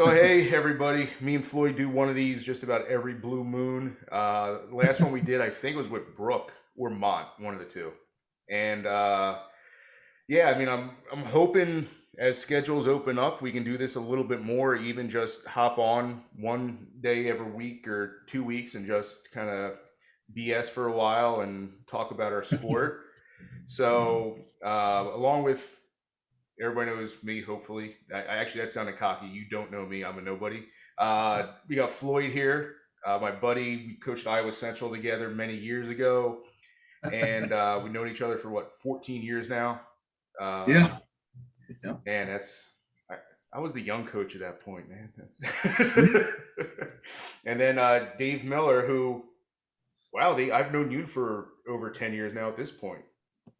So hey everybody, me and Floyd do one of these just about every blue moon. Last one we did, I think, was with Brooke or Mont, one of the two. And yeah, I mean, I'm hoping as schedules open up, we can do this a little bit more. Even just hop on one day every week or 2 weeks and just kind of BS for a while and talk about our sport. So along with everybody knows me, hopefully. I actually, that sounded cocky. You don't know me. I'm a nobody. We got Floyd here, my buddy. We coached Iowa Central together many years ago, and we've known each other for what, 14 years now. Yeah. Yeah. Man, I was the young coach at that point, man. That's and then Dave Miller, who, wow, I've known you for over 10 years now at this point.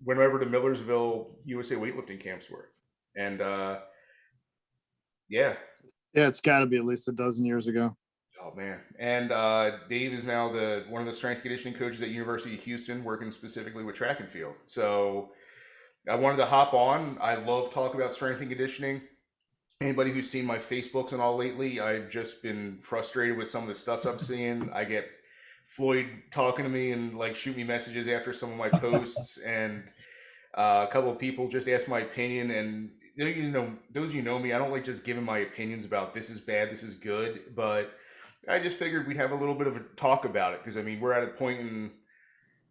Whenever the Millersville USA weightlifting camps were. And yeah. Yeah, it's got to be at least a dozen years ago. Oh man. And Dave is now one of the strength conditioning coaches at University of Houston, working specifically with track and field. So I wanted to hop on. I love talking about strength and conditioning. Anybody who's seen my Facebooks and all lately, I've just been frustrated with some of the stuff I'm seeing. I get Floyd talking to me and like shoot me messages after some of my posts, and a couple of people just ask my opinion. And those you know me, I don't like just giving my opinions about this is bad, this is good, but I just figured we'd have a little bit of a talk about it because I mean we're at a point in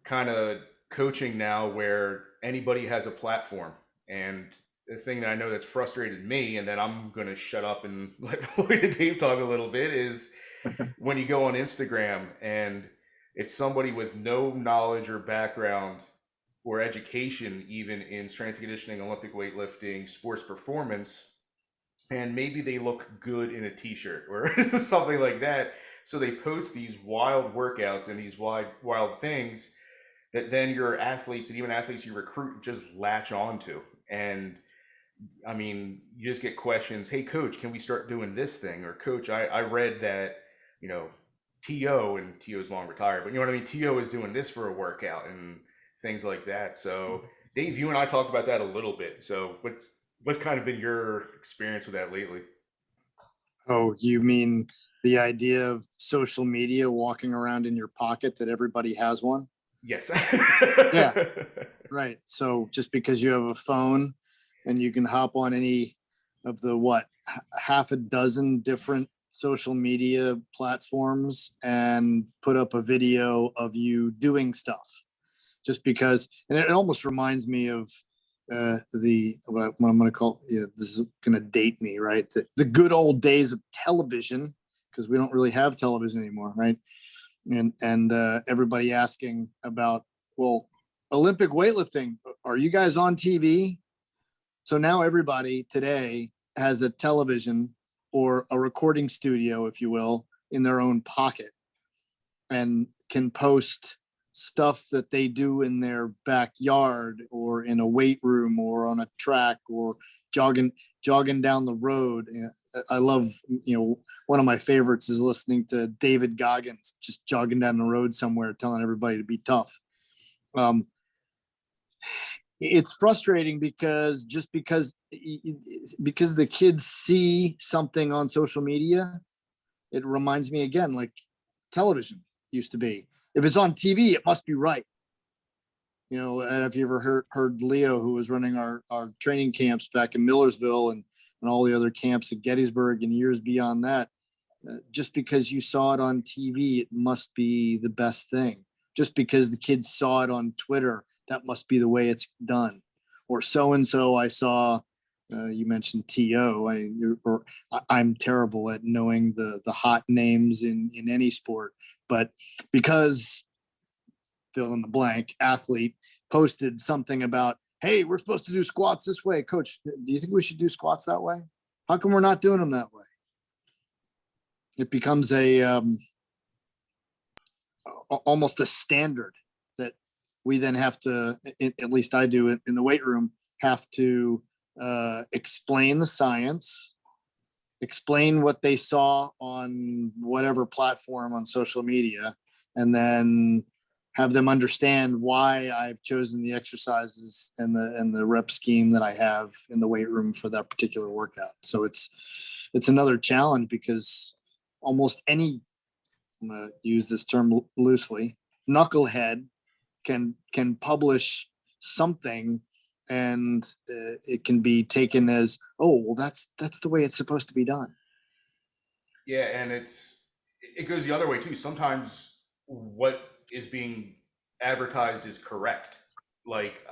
kind of coaching now where anybody has a platform. And the thing that I know that's frustrated me, and then I'm going to shut up and let Floyd and Dave talk a little bit, is when you go on Instagram and it's somebody with no knowledge or background or education, even in strength and conditioning, Olympic weightlifting, sports performance, and maybe they look good in a t-shirt or something like that. So they post these wild workouts and these wild things that then your athletes and even athletes you recruit just latch onto. And I mean, you just get questions, hey coach, can we start doing this thing? Or coach, I read that, you know, TO, and TO's long retired, but you know what I mean? TO is doing this for a workout and things like that. So Dave, you and I talked about that a little bit. So what's kind of been your experience with that lately? Oh, you mean the idea of social media walking around in your pocket that everybody has one? Yes. Yeah, right. So just because you have a phone and you can hop on any of the half a dozen different social media platforms and put up a video of you doing stuff, just because, and it almost reminds me of what I'm going to call, this is going to date me, right? The good old days of television, because we don't really have television anymore, right? And everybody asking about, well, Olympic weightlifting, are you guys on TV? So now everybody today has a television or a recording studio, if you will, in their own pocket and can post stuff that they do in their backyard or in a weight room or on a track or jogging down the road. I love, one of my favorites is listening to David Goggins just jogging down the road somewhere telling everybody to be tough. It's frustrating because the kids see something on social media, it reminds me again, like television used to be. If it's on TV, it must be right. And if you ever heard Leo, who was running our training camps back in Millersville and all the other camps at Gettysburg and years beyond that, just because you saw it on TV, it must be the best thing. Just because the kids saw it on Twitter, that must be the way it's done. Or so-and-so I saw, you mentioned TO. I'm terrible at knowing the hot names in any sport. But because fill in the blank athlete posted something about, hey, we're supposed to do squats this way. Coach, do you think we should do squats that way? How come we're not doing them that way? It becomes almost a standard that we then have to, at least I do in the weight room, have to explain the science, explain what they saw on whatever platform on social media, and then have them understand why I've chosen the exercises and the rep scheme that I have in the weight room for that particular workout. So it's another challenge because almost any, I'm going to use this term loosely, knucklehead can publish something, and it can be taken as, oh, well, that's the way it's supposed to be done. Yeah, and it goes the other way too. Sometimes what is being advertised is correct. Like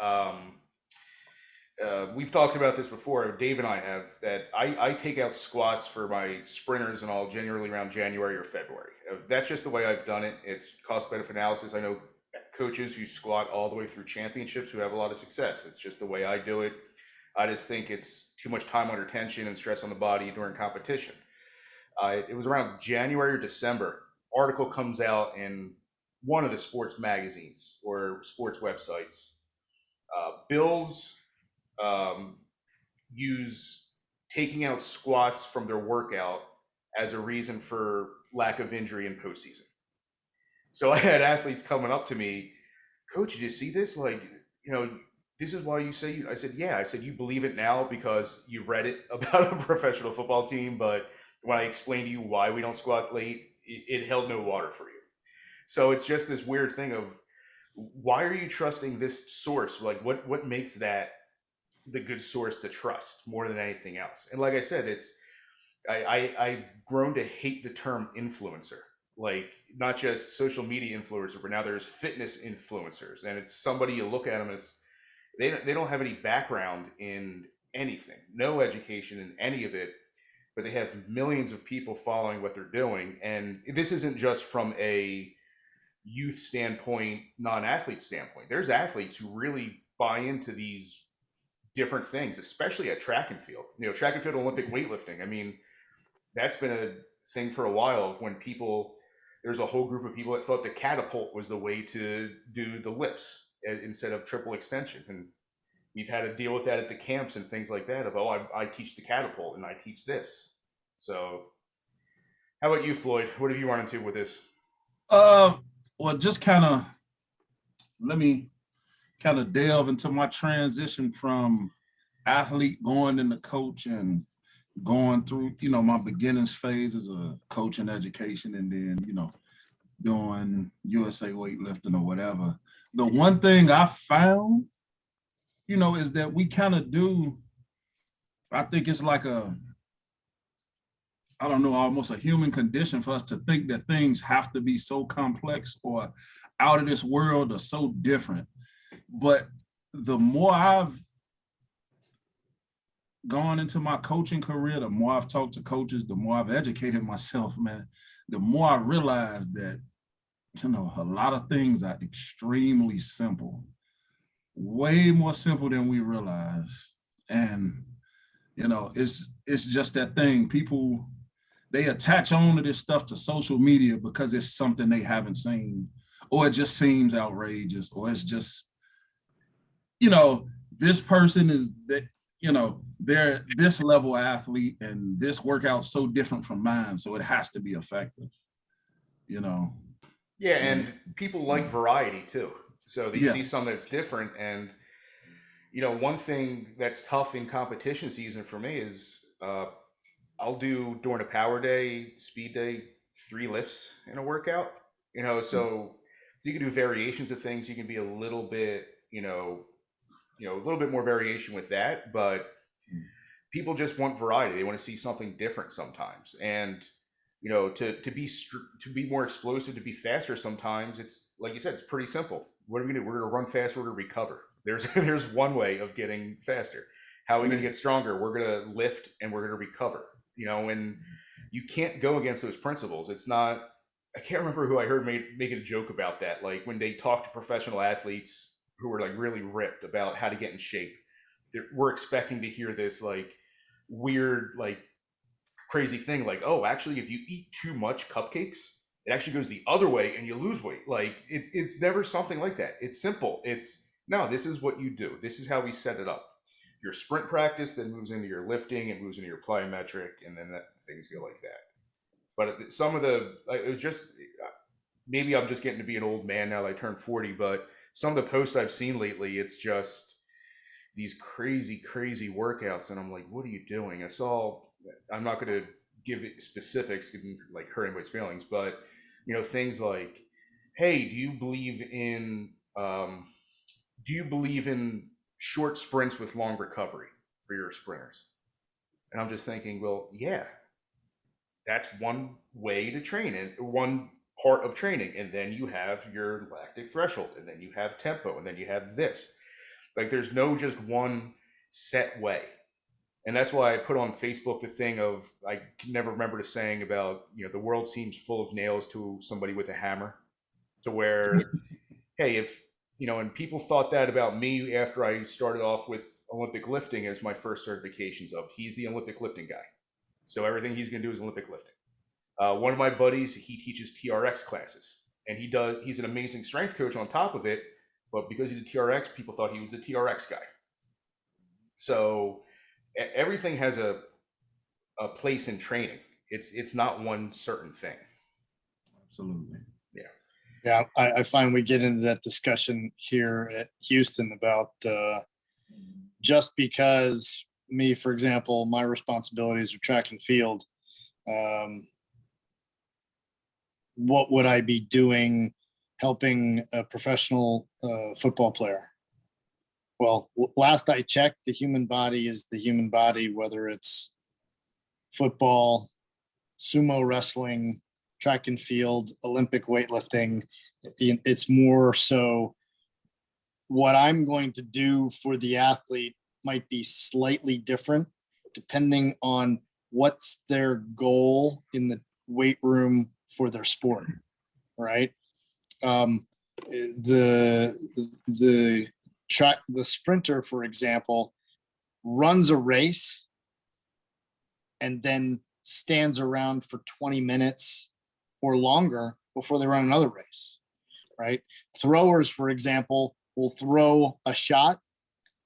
we've talked about this before. Dave and I have that. I take out squats for my sprinters and all generally around January or February. That's just the way I've done it. It's cost benefit analysis. I know coaches who squat all the way through championships who have a lot of success. It's just the way I do it. I just think it's too much time under tension and stress on the body during competition. It was around January or December. Article comes out in one of the sports magazines or sports websites. Bills um, use taking out squats from their workout as a reason for lack of injury in postseason. So I had athletes coming up to me, Coach, did you see this? Like, this is why you say you. I said, yeah. I said, you believe it now because you've read it about a professional football team, but when I explained to you why we don't squat late, it held no water for you. So it's just this weird thing of why are you trusting this source? Like, what makes that the good source to trust more than anything else? And like I said, I've grown to hate the term influencer. Like, not just social media influencer, but now there's fitness influencers, and it's somebody you look at them as they don't have any background in anything, no education in any of it, but they have millions of people following what they're doing. And this isn't just from a youth standpoint, non-athlete standpoint. There's athletes who really buy into these different things, especially at track and field. Track and field, Olympic weightlifting. I mean, that's been a thing for a while when there's a whole group of people that thought the catapult was the way to do the lifts instead of triple extension. And we've had to deal with that at the camps and things like that of, I teach the catapult and I teach this. So how about you, Floyd? What have you run into with this? Well, just let me kind of delve into my transition from athlete going into coach and going through, my beginnings phase as a coach in education, and then, doing USA weightlifting or whatever. The one thing I found, is that we kind of do, I think it's like almost a human condition for us to think that things have to be so complex or out of this world or so different. But the more I've gone into my coaching career, the more I've talked to coaches, the more I've educated myself, man, the more I realize that, a lot of things are extremely simple, way more simple than we realize. And, it's just that thing. People, they attach on to this stuff to social media because it's something they haven't seen, or it just seems outrageous, or it's just, this person is that, they're this level athlete and this workout's so different from mine, so it has to be effective, Yeah, and people like variety too. So they Yeah. see something that's different. And, one thing that's tough in competition season for me is I'll do during a power day, speed day, 3 lifts in a workout. So you can do variations of things. You can be a little bit, a little bit more variation with that, but people just want variety. They want to see something different sometimes. And to be more explosive, to be faster sometimes, it's like you said, it's pretty simple. What are we gonna do? We're gonna run faster, we're gonna recover. There's one way of getting faster. How are we gonna get stronger? We're gonna lift and we're gonna recover. And you can't go against those principles. It's not, I can't remember who I heard making a joke about that. Like when they talk to professional athletes who are like really ripped about how to get in shape, we're expecting to hear this like weird, like crazy thing like, oh, actually, if you eat too much cupcakes, it actually goes the other way and you lose weight. Like it's never something like that. It's simple. It's no, this is what you do. This is how we set it up. Your sprint practice then moves into your lifting, it moves into your plyometric, and then things go like that. But some of it was just, maybe I'm just getting to be an old man now that I turned 40, but some of the posts I've seen lately, it's just these crazy workouts. And I'm like, what are you doing? I saw I'm not going to give it specifics, like hurt anybody's feelings, but things like, hey, do you believe in short sprints with long recovery for your sprinters? And I'm just thinking, well, yeah, that's one way to train it, one part of training. And then you have your lactic threshold, and then you have tempo, and then you have this. Like, there's no just one set way. And that's why I put on Facebook the thing of, I can never remember the saying about, the world seems full of nails to somebody with a hammer, to where, hey, if, and people thought that about me after I started off with Olympic lifting as my first certifications of, he's the Olympic lifting guy. So everything he's going to do is Olympic lifting. One of my buddies, he teaches TRX classes, and he's an amazing strength coach on top of it. But because he did TRX, people thought he was the TRX guy. So everything has a place in training. It's not one certain thing. Absolutely. Yeah, I find we get into that discussion here at Houston about just because me, for example, my responsibilities are track and field. What would I be doing helping a professional football player? Well, last I checked, the human body is the human body, whether it's football, sumo wrestling, track and field, Olympic weightlifting. It's more so what I'm going to do for the athlete might be slightly different depending on what's their goal in the weight room for their sport, right? The sprinter, for example, runs a race and then stands around for 20 minutes or longer before they run another race, right? Throwers, for example, will throw a shot,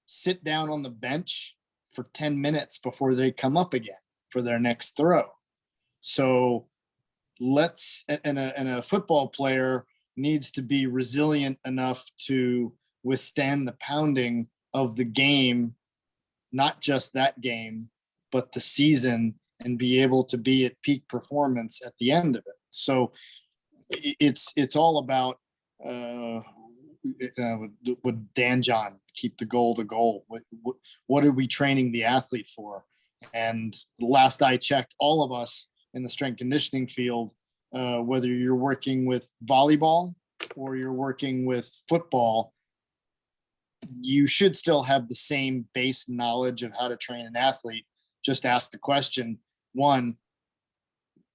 sit down on the bench for 10 minutes before they come up again for their next throw. So and a football player needs to be resilient enough to withstand the pounding of the game, not just that game, but the season, and be able to be at peak performance at the end of it. So it's all about would Dan John keep the goal? What are we training the athlete for? And last I checked, all of us in the strength conditioning field, whether you're working with volleyball or you're working with football, you should still have the same base knowledge of how to train an athlete. Just ask the question, one,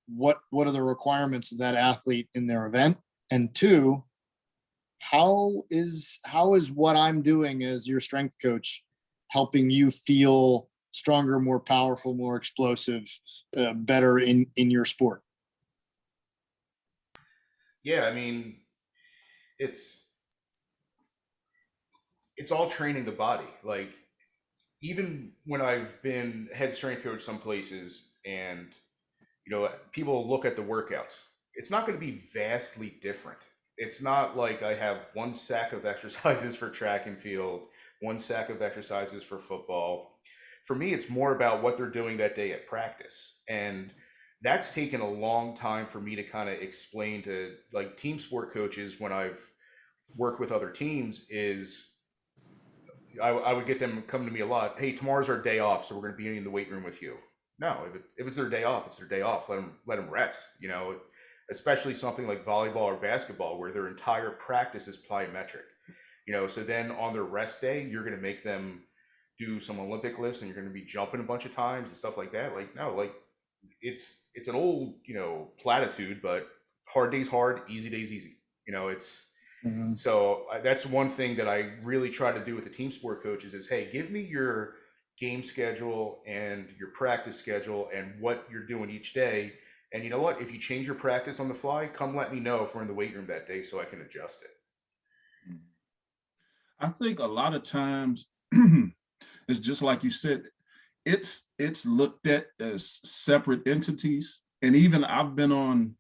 what are the requirements of that athlete in their event? And two, how is what I'm doing as your strength coach helping you feel stronger, more powerful, more explosive, better in your sport? Yeah, I mean, it's all training the body. Like, even when I've been head strength coach some places, and people look at the workouts, it's not going to be vastly different. It's not like I have one sack of exercises for track and field, one sack of exercises for football. For me, it's more about what they're doing that day at practice. And that's taken a long time for me to kind of explain to, like, team sport coaches when I've worked with other teams. Is I would get them come to me a lot. Hey, tomorrow's our day off, so we're going to be in the weight room with you. No, if it's their day off, it's their day off. Let them rest. Especially something like volleyball or basketball, where their entire practice is plyometric. So then on their rest day, you're going to make them do some Olympic lifts, and you're going to be jumping a bunch of times and stuff like that. Like, no, like, it's an old platitude, but hard days hard, easy days easy. It's So that's one thing that I really try to do with the team sport coaches is, hey, give me your game schedule and your practice schedule and what you're doing each day. And you know what? If you change your practice on the fly, come let me know if we're in the weight room that day so I can adjust it. I think a lot of times it's just like you said, it's looked at as separate entities. And even I've been on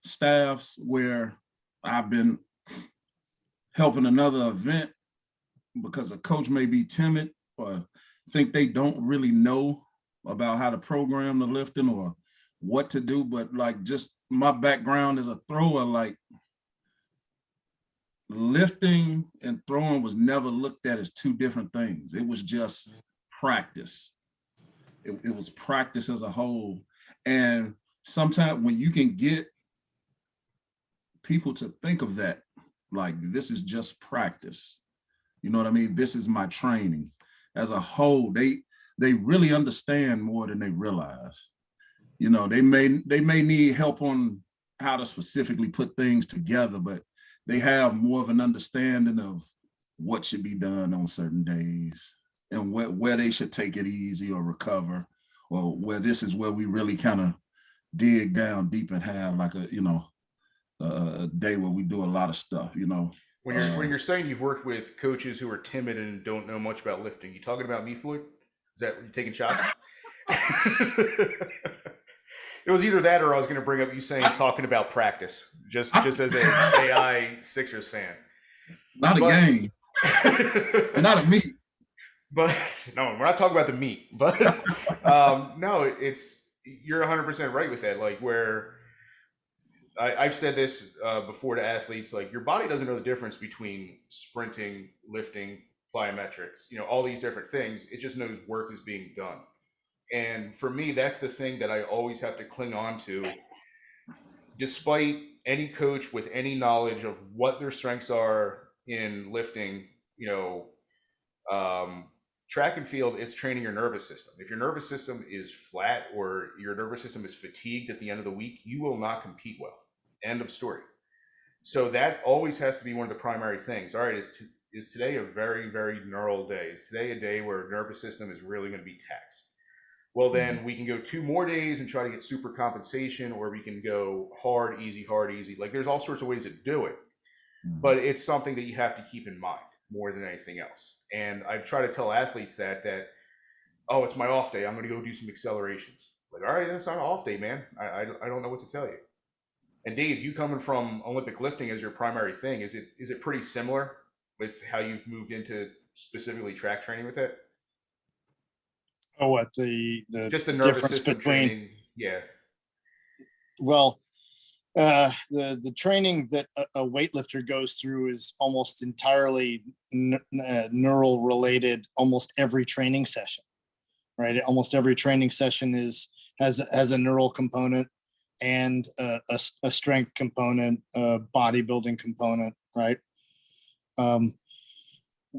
staffs where I've been helping another event because a coach may be timid or think they don't really know about how to program the lifting or what to do, but like just my background as a thrower, like lifting and throwing was never looked at as two different things. It was just practice. It was practice as a whole. And sometimes when you can get people to think of that, like this is just practice. You know what I mean? This is my training. As a whole, they really understand more than they realize. You know, they may need help on how to specifically put things together, but they have more of an understanding of what should be done on certain days and where they should take it easy or recover, or where this is where we really kind of dig down deep and have like a day where we do a lot of stuff, you know. When you're saying you've worked with coaches who are timid and don't know much about lifting, you talking about me, Floyd? Is that you taking shots? It was either that or I was going to bring up you saying talking about practice, just as a AI Sixers fan. Not a game, not a meet. But no, we're not talking about the meat. But no, you're 100% right with that. Like where I've said this before to athletes, like your body doesn't know the difference between sprinting, lifting, plyometrics, you know, all these different things. It just knows work is being done. And for me, that's the thing that I always have to cling on to, despite any coach with any knowledge of what their strengths are in lifting, you know, track and field, it's training your nervous system. If your nervous system is flat or your nervous system is fatigued at the end of the week, you will not compete well. End of story. So that always has to be one of the primary things. All right, is today a very, very neural day? Is today a day where nervous system is really going to be taxed? Well, then we can go 2 more days and try to get super compensation, or we can go hard, easy, hard, easy. Like there's all sorts of ways to do it, but it's something that you have to keep in mind more than anything else. And I've tried to tell athletes that, oh, it's my off day, I'm going to go do some accelerations. Like, all right, that's not an off day, man. I don't know what to tell you. And Dave, you coming from Olympic lifting as your primary thing, is it pretty similar with how you've moved into specifically track training with it? Oh, what the Just the nervous difference system between training, yeah. well, the training that a weightlifter goes through is almost entirely neural related. Almost every training session, right? Almost every training session has a neural component and a strength component, a bodybuilding component, right?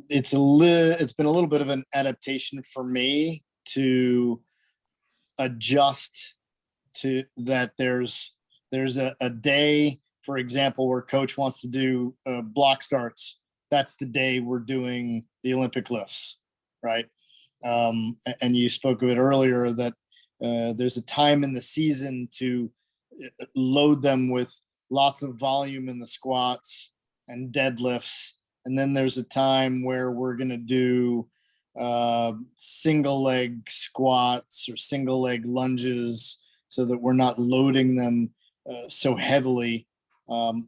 It's been a little bit of an adaptation for me to adjust to that. There's a day, for example, where coach wants to do block starts. That's the day we're doing the Olympic lifts, right? And you spoke of it earlier that there's a time in the season to load them with lots of volume in the squats and deadlifts. And then there's a time where we're going to do single leg squats or single leg lunges so that we're not loading them so heavily. So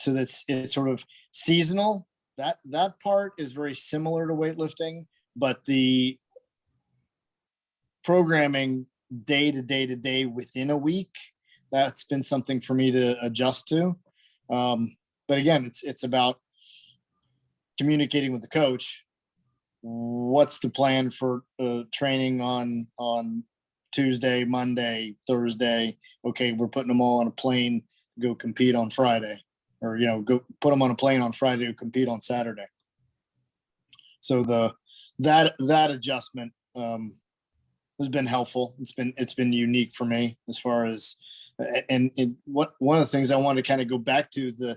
it's sort of seasonal. That part is very similar to weightlifting, but the programming day to day within a week, that's been something for me to adjust to. But again, it's about communicating with the coach. What's the plan for training on Tuesday, Monday, Thursday? Okay, we're putting them all on a plane, go compete on Friday, or go put them on a plane on Friday to compete on Saturday. So that adjustment has been helpful. It's been unique for me as far as one of the things I wanted to kind of go back to, the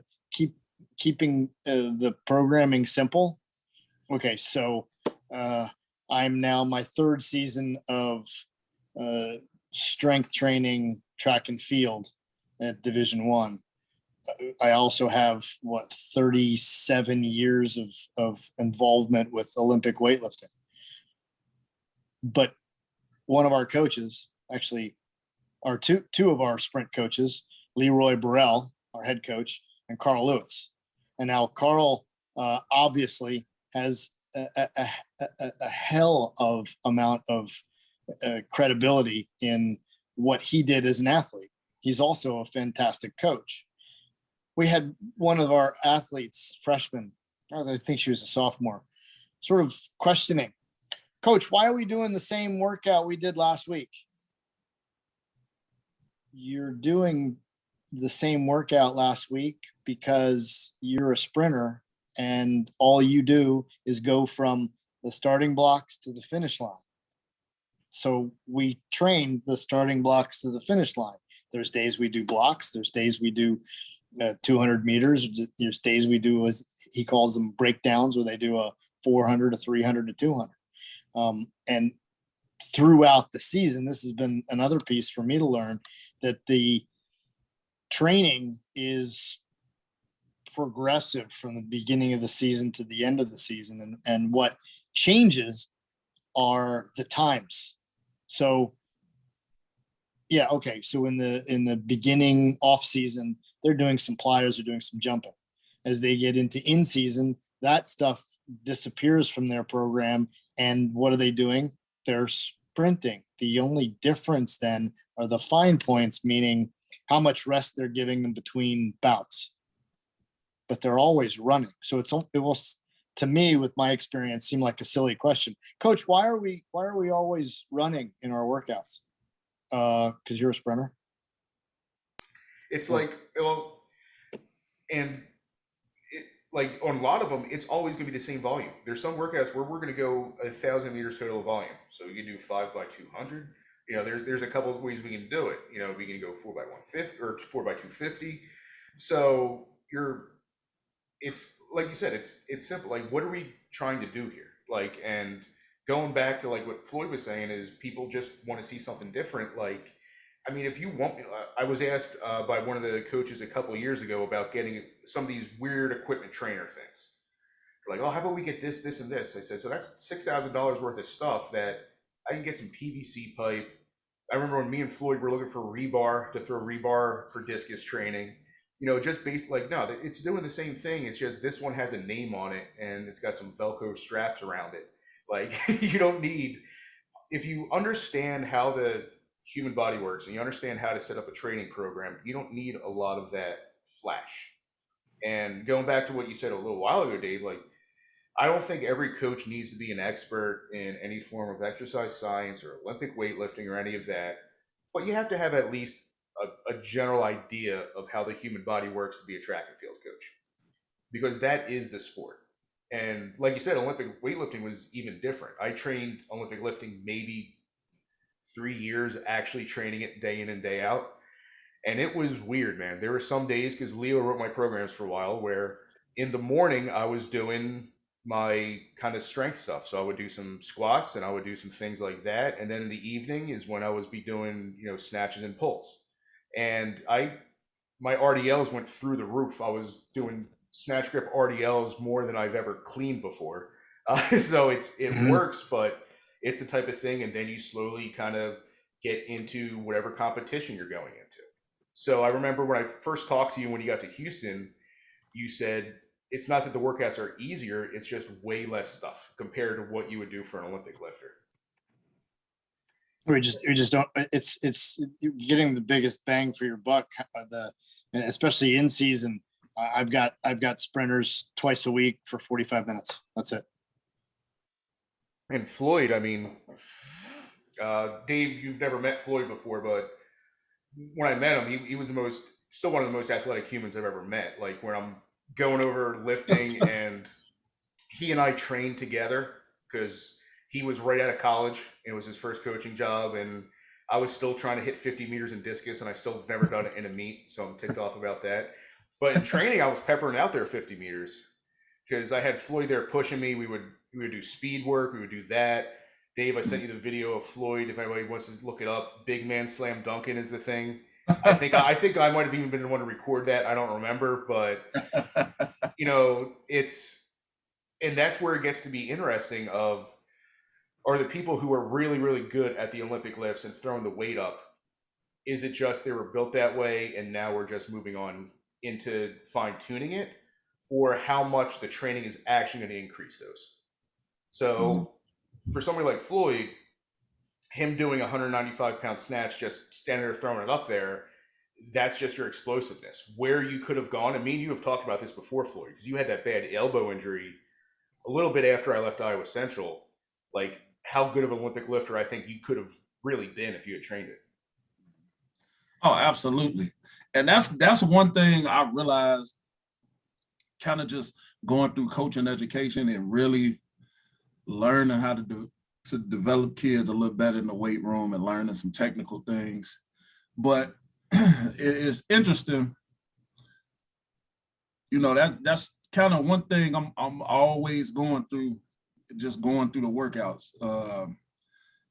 keeping the programming simple. Okay, so I'm now my 3rd season of strength training track and field at Division I. I also have 37 years of involvement with Olympic weightlifting. But one of our coaches, actually, our two of our sprint coaches, Leroy Burrell, our head coach, and Carl Lewis. And now Carl obviously has a hell of amount of credibility in what he did as an athlete. He's also a fantastic coach. We had one of our athletes, freshman, I think she was a sophomore, sort of questioning, Coach, why are we doing the same workout we did last week? You're doing the same workout last week because you're a sprinter and all you do is go from the starting blocks to the finish line. So we train the starting blocks to the finish line. There's days we do blocks. There's days we do 200 meters. There's days we do, as he calls them, breakdowns, where they do a 400 to 300 to 200. And throughout the season, this has been another piece for me to learn, that the training is progressive from the beginning of the season to the end of the season. And what changes are the times. So yeah, okay. So in the beginning off season, they're doing some pliers, they're doing some jumping. As they get into in season, that stuff disappears from their program. And what are they doing? They're sprinting. The only difference then are the fine points, meaning how much rest they're giving them between bouts. But they're always running. So it will, to me, with my experience, seem like a silly question. Coach, why are we always running in our workouts? Because you're a sprinter. It's like, well, and like on a lot of them, it's always going to be the same volume. There's some workouts where we're going to go 1,000 meters total volume. So you can do 5 by 200. You know, there's a couple of ways we can do it. You know, we can go 4 by 150 or 4 by 250. So it's like you said, it's simple. Like, what are we trying to do here? Like, and going back to like what Floyd was saying is people just want to see something different. Like, I mean, if you want me, I was asked by one of the coaches a couple of years ago about getting some of these weird equipment trainer things. They're like, oh, how about we get this, this, and this? I said, so that's $6,000 worth of stuff that I can get some PVC pipe. I remember when me and Floyd were looking for rebar to throw rebar for discus training. You know, just based like, no, it's doing the same thing. It's just this one has a name on it and it's got some Velcro straps around it. Like, you don't need, if you understand how the human body works and you understand how to set up a training program, you don't need a lot of that flash. And going back to what you said a little while ago, Dave, like, I don't think every coach needs to be an expert in any form of exercise science or Olympic weightlifting or any of that, but you have to have at least a general idea of how the human body works to be a track and field coach, because that is the sport. And like you said, Olympic weightlifting was even different. I trained Olympic lifting maybe 3 years, actually training it day in and day out. And it was weird, man. There were some days, because Leo wrote my programs for a while, where in the morning I was doing my kind of strength stuff. So I would do some squats and I would do some things like that. And then in the evening is when I was be doing, you know, snatches and pulls. And my RDLs went through the roof. I was doing snatch grip RDLs more than I've ever cleaned before. So it works, but it's the type of thing. And then you slowly kind of get into whatever competition you're going into. So I remember when I first talked to you when you got to Houston, you said it's not that the workouts are easier, it's just way less stuff compared to what you would do for an Olympic lifter. We just don't, it's getting the biggest bang for your buck, especially in season. I've got sprinters twice a week for 45 minutes. That's it. And Floyd, I mean, Dave, you've never met Floyd before, but when I met him, he was still one of the most athletic humans I've ever met. Like when I'm going over lifting and he and I trained together because he was right out of college. It was his first coaching job. And I was still trying to hit 50 meters in discus and I still have never done it in a meet. So I'm ticked off about that. But in training, I was peppering out there 50 meters because I had Floyd there pushing me. We would do speed work. We would do that. Dave, I sent you the video of Floyd. If anybody wants to look it up, big man slam dunking is the thing. I think I might have even been the one to record that. I don't remember, but you know, and that's where it gets to be interesting are the people who are really, really good at the Olympic lifts and throwing the weight up. Is it just they were built that way and now we're just moving on into fine tuning it, or how much the training is actually going to increase those? So for somebody like Floyd, him doing 195-pound snatch, just standing there throwing it up there, that's just your explosiveness. Where you could have gone, and me and you have talked about this before, Floyd, because you had that bad elbow injury a little bit after I left Iowa Central. Like, how good of an Olympic lifter I think you could have really been if you had trained it. Oh, absolutely. And that's one thing I realized kind of just going through coaching education and really learning how to develop kids a little better in the weight room and learning some technical things. But it is interesting, you know, that's kind of one thing I'm always going through, just going through the workouts.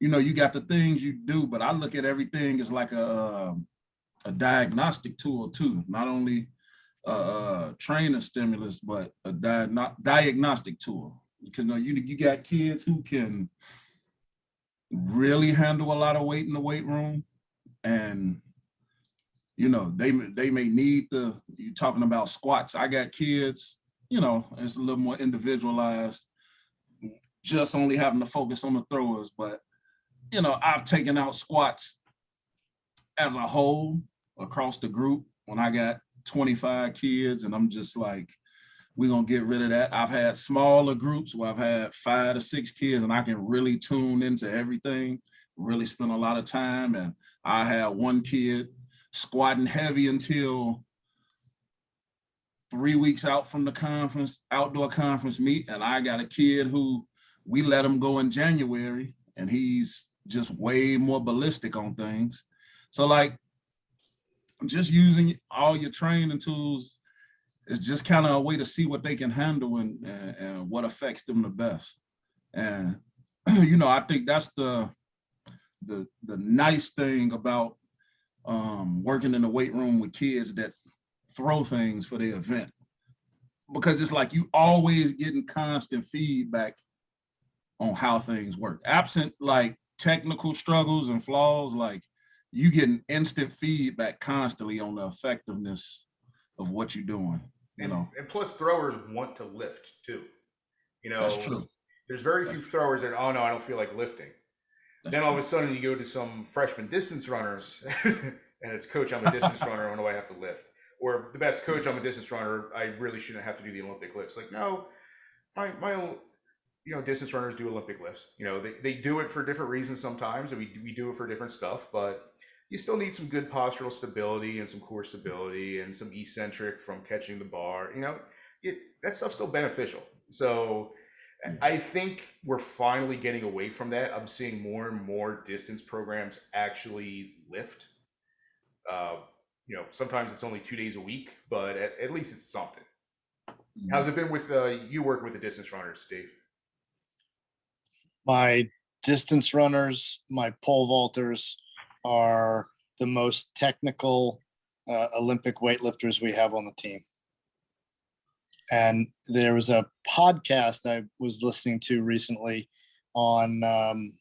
You know, you got the things you do, but I look at everything as like a diagnostic tool too, not only training stimulus, but a diagnostic tool. Because you got kids who can really handle a lot of weight in the weight room, and you know they may need you talking about squats. I got kids, you know, it's a little more individualized, just only having to focus on the throwers. But you know, I've taken out squats as a whole across the group when I got 25 kids, and I'm just like, we're gonna get rid of that. I've had smaller groups where I've had 5 to 6 kids, and I can really tune into everything, really spend a lot of time. And I had one kid squatting heavy until 3 weeks out from the outdoor conference meet, and I got a kid who we let him go in January, and he's just way more ballistic on things. So like, just using all your training tools is just kind of a way to see what they can handle and what affects them the best. And you know, I think that's the nice thing about working in the weight room with kids that throw things for the event, because it's like you always getting constant feedback on how things work. Absent like technical struggles and flaws, like you getting instant feedback constantly on the effectiveness of what you're doing. You know, And plus, throwers want to lift too. You that's know, true. there's very few throwers that, oh no, I don't feel like lifting. That's Then all of true. a sudden you go to some freshman distance runners and it's, coach, I'm a distance runner. When do I have to lift? Or the best, coach, I'm a distance runner. I really shouldn't have to do the Olympic lifts. Like, no, my you know, distance runners do Olympic lifts. You know, they do it for different reasons sometimes, and we do it for different stuff, but you still need some good postural stability and some core stability and some eccentric from catching the bar. You know, that stuff's still beneficial. So I think we're finally getting away from that. I'm seeing more and more distance programs actually lift. Uh, you know, sometimes it's only 2 days a week, but at least it's something. How's it been with you working with the distance runners, Dave? My distance runners, my pole vaulters are the most technical Olympic weightlifters we have on the team. And there was a podcast I was listening to recently on the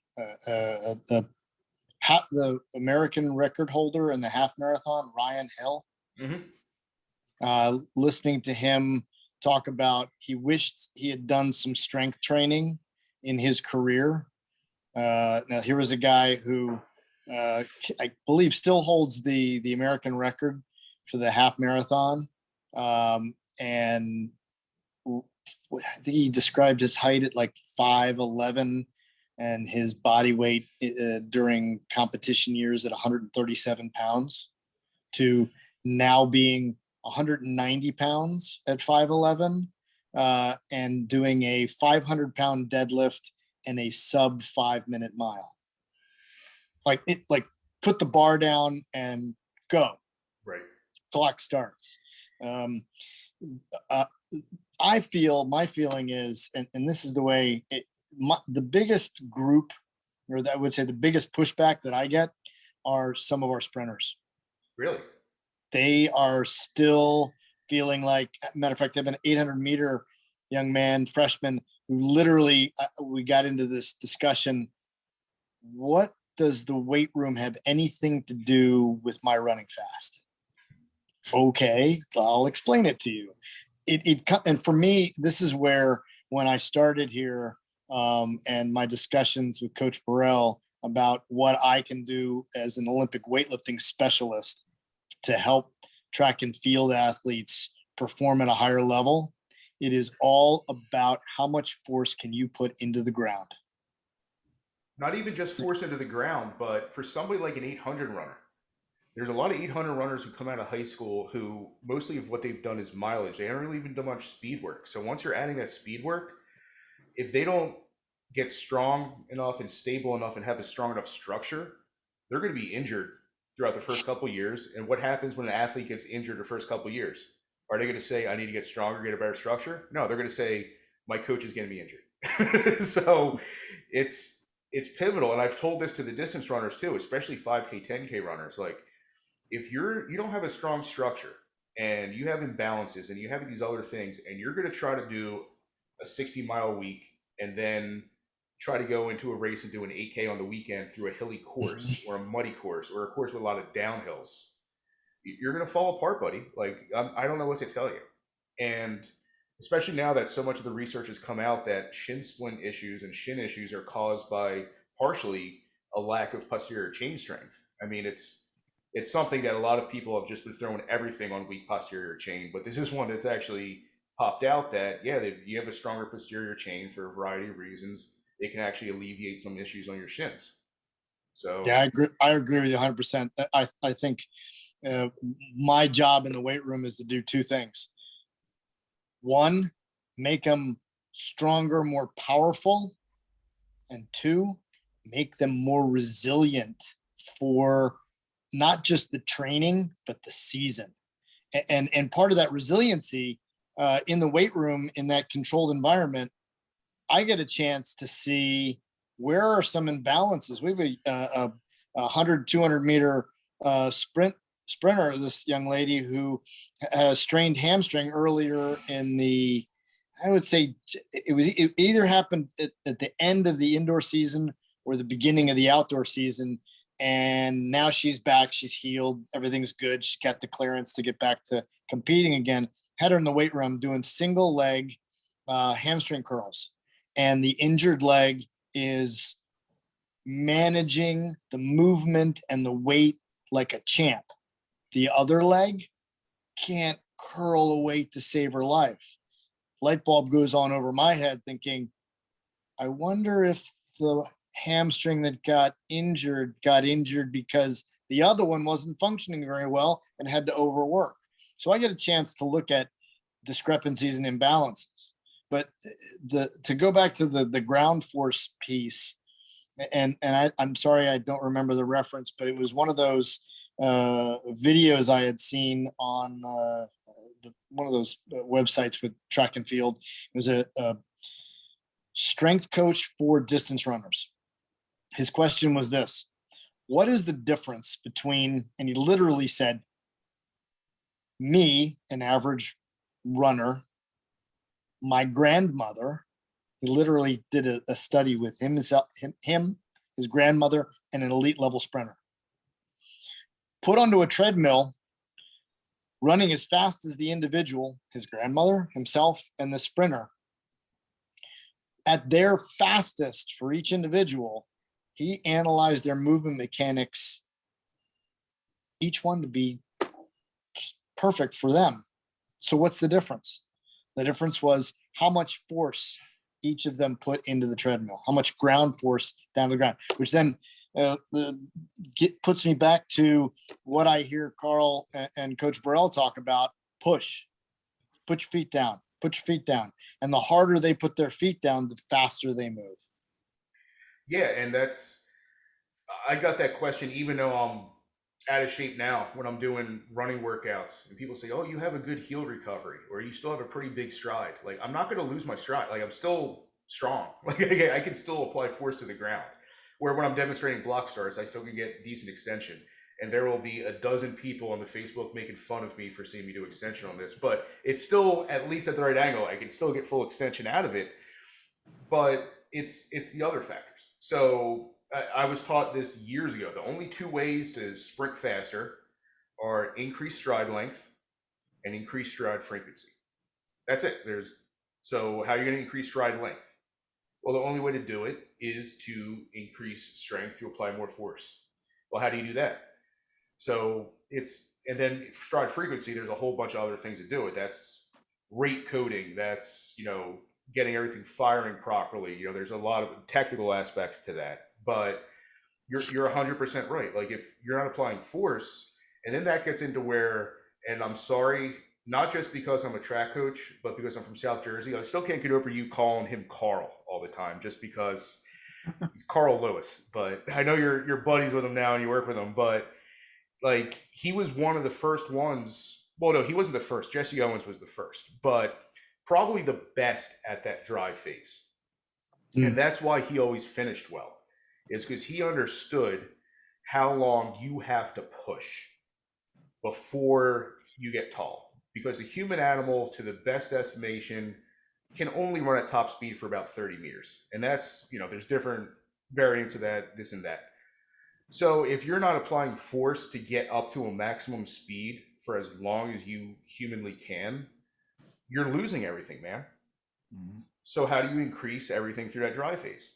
American record holder in the half marathon, Ryan Hill. Mm-hmm. Listening to him talk about, he wished he had done some strength training in his career. Now here was a guy who I believe still holds the American record for the half marathon. And I think he described his height at like 5'11", and his body weight during competition years at 137 pounds, to now being 190 pounds at 5'11", and doing a 500-pound deadlift and a sub 5-minute mile. Like put the bar down and go. Right. Clock starts. I feel, my feeling is, and this is the way the biggest group, or I would say the biggest pushback that I get, are some of our sprinters. Really? They are still feeling like, matter of fact, they have an 800-meter young man, freshman, who literally, we got into this discussion. What does the weight room have anything to do with my running fast? Okay, I'll explain it to you. And for me, this is where, when I started here, and my discussions with Coach Burrell, about what I can do as an Olympic weightlifting specialist to help track and field athletes perform at a higher level. It is all about how much force can you put into the ground. Not even just force into the ground, but for somebody like an 800 runner, there's a lot of 800 runners who come out of high school who mostly of what they've done is mileage. They haven't really even done much speed work. So once you're adding that speed work, if they don't get strong enough and stable enough and have a strong enough structure, they're going to be injured throughout the first couple of years. And what happens when an athlete gets injured the first couple of years? Are they going to say, I need to get stronger, get a better structure? No, they're going to say, my coach is getting me injured. So it's pivotal. And I've told this to the distance runners too, especially 5K, 10K runners. Like, if you don't have a strong structure and you have imbalances and you have these other things and you're going to try to do a 60-mile week and then try to go into a race and do an 8K on the weekend through a hilly course or a muddy course or a course with a lot of downhills, you're going to fall apart, buddy. Like, I don't know what to tell you. And especially now that so much of the research has come out that shin splint issues and shin issues are caused by partially a lack of posterior chain strength. I mean, it's something that a lot of people have just been throwing everything on weak posterior chain, but this is one that's actually popped out that, yeah, you have a stronger posterior chain for a variety of reasons. It can actually alleviate some issues on your shins. So Yeah, I agree with you 100%. I think my job in the weight room is to do two things. One, make them stronger, more powerful. And two, make them more resilient for not just the training, but the season. And part of that resiliency in the weight room, in that controlled environment, I get a chance to see where are some imbalances. We have a 100, 200 meter sprinter, this young lady who has strained hamstring earlier in the, I would say it either happened at the end of the indoor season or the beginning of the outdoor season. And now she's back, she's healed, everything's good. She's got the clearance to get back to competing again. Had her in the weight room doing single leg hamstring curls. And the injured leg is managing the movement and the weight like a champ. The other leg can't curl a weight to save her life. Light bulb goes on over my head thinking, I wonder if the hamstring that got injured because the other one wasn't functioning very well and had to overwork. So I get a chance to look at discrepancies and imbalances. But to go back to the ground force piece, and I'm sorry I don't remember the reference, but it was one of those videos I had seen on one of those websites with track and field. It was a strength coach for distance runners. His question was this: what is the difference between, and he literally said, me, an average runner, my grandmother, he literally did a study with him, his grandmother, and an elite level sprinter. Put onto a treadmill, running as fast as the individual, his grandmother, himself, and the sprinter. At their fastest for each individual, he analyzed their movement mechanics, each one to be perfect for them. So what's the difference? The difference was how much force each of them put into the treadmill, how much ground force down to the ground, which then puts me back to what I hear Carl and Coach Burrell talk about: push, put your feet down, put your feet down. And the harder they put their feet down, the faster they move. yeah, and I got that question even though I'm out of shape now when I'm doing running workouts, and people say, oh, you have a good heel recovery, or you still have a pretty big stride. Like, I'm not going to lose my stride. Like, I'm still strong. Like, I can still apply force to the ground. Where when I'm demonstrating block starts, I still can get decent extension. And there will be a dozen people on the Facebook making fun of me for seeing me do extension on this, but it's still at least at the right angle. I can still get full extension out of it, but it's the other factors. So I was taught this years ago. The only two ways to sprint faster are increased stride length and increased stride frequency. That's it. So how are you going to increase stride length? Well, the only way to do it is to increase strength to apply more force. Well, how do you do that? So and then stride frequency, there's a whole bunch of other things to do it. That's rate coding. That's, getting everything firing properly. There's a lot of technical aspects to that, but you're 100% right. Like if you're not applying force, and then that gets into where, and I'm sorry, not just because I'm a track coach, but because I'm from South Jersey, I still can't get over you calling him Carl all the time, just because he's Carl Lewis. But I know you're buddies with him now and you work with him, but like he was one of the first ones. Well, no, he wasn't the first. Jesse Owens was the first, but probably the best at that drive phase. And that's why he always finished well, is because he understood how long you have to push before you get tall. Because a human animal, to the best estimation, can only run at top speed for about 30 meters. And that's, there's different variants of that, this and that. So if you're not applying force to get up to a maximum speed for as long as you humanly can, you're losing everything, man. Mm-hmm. So how do you increase everything through that drive phase?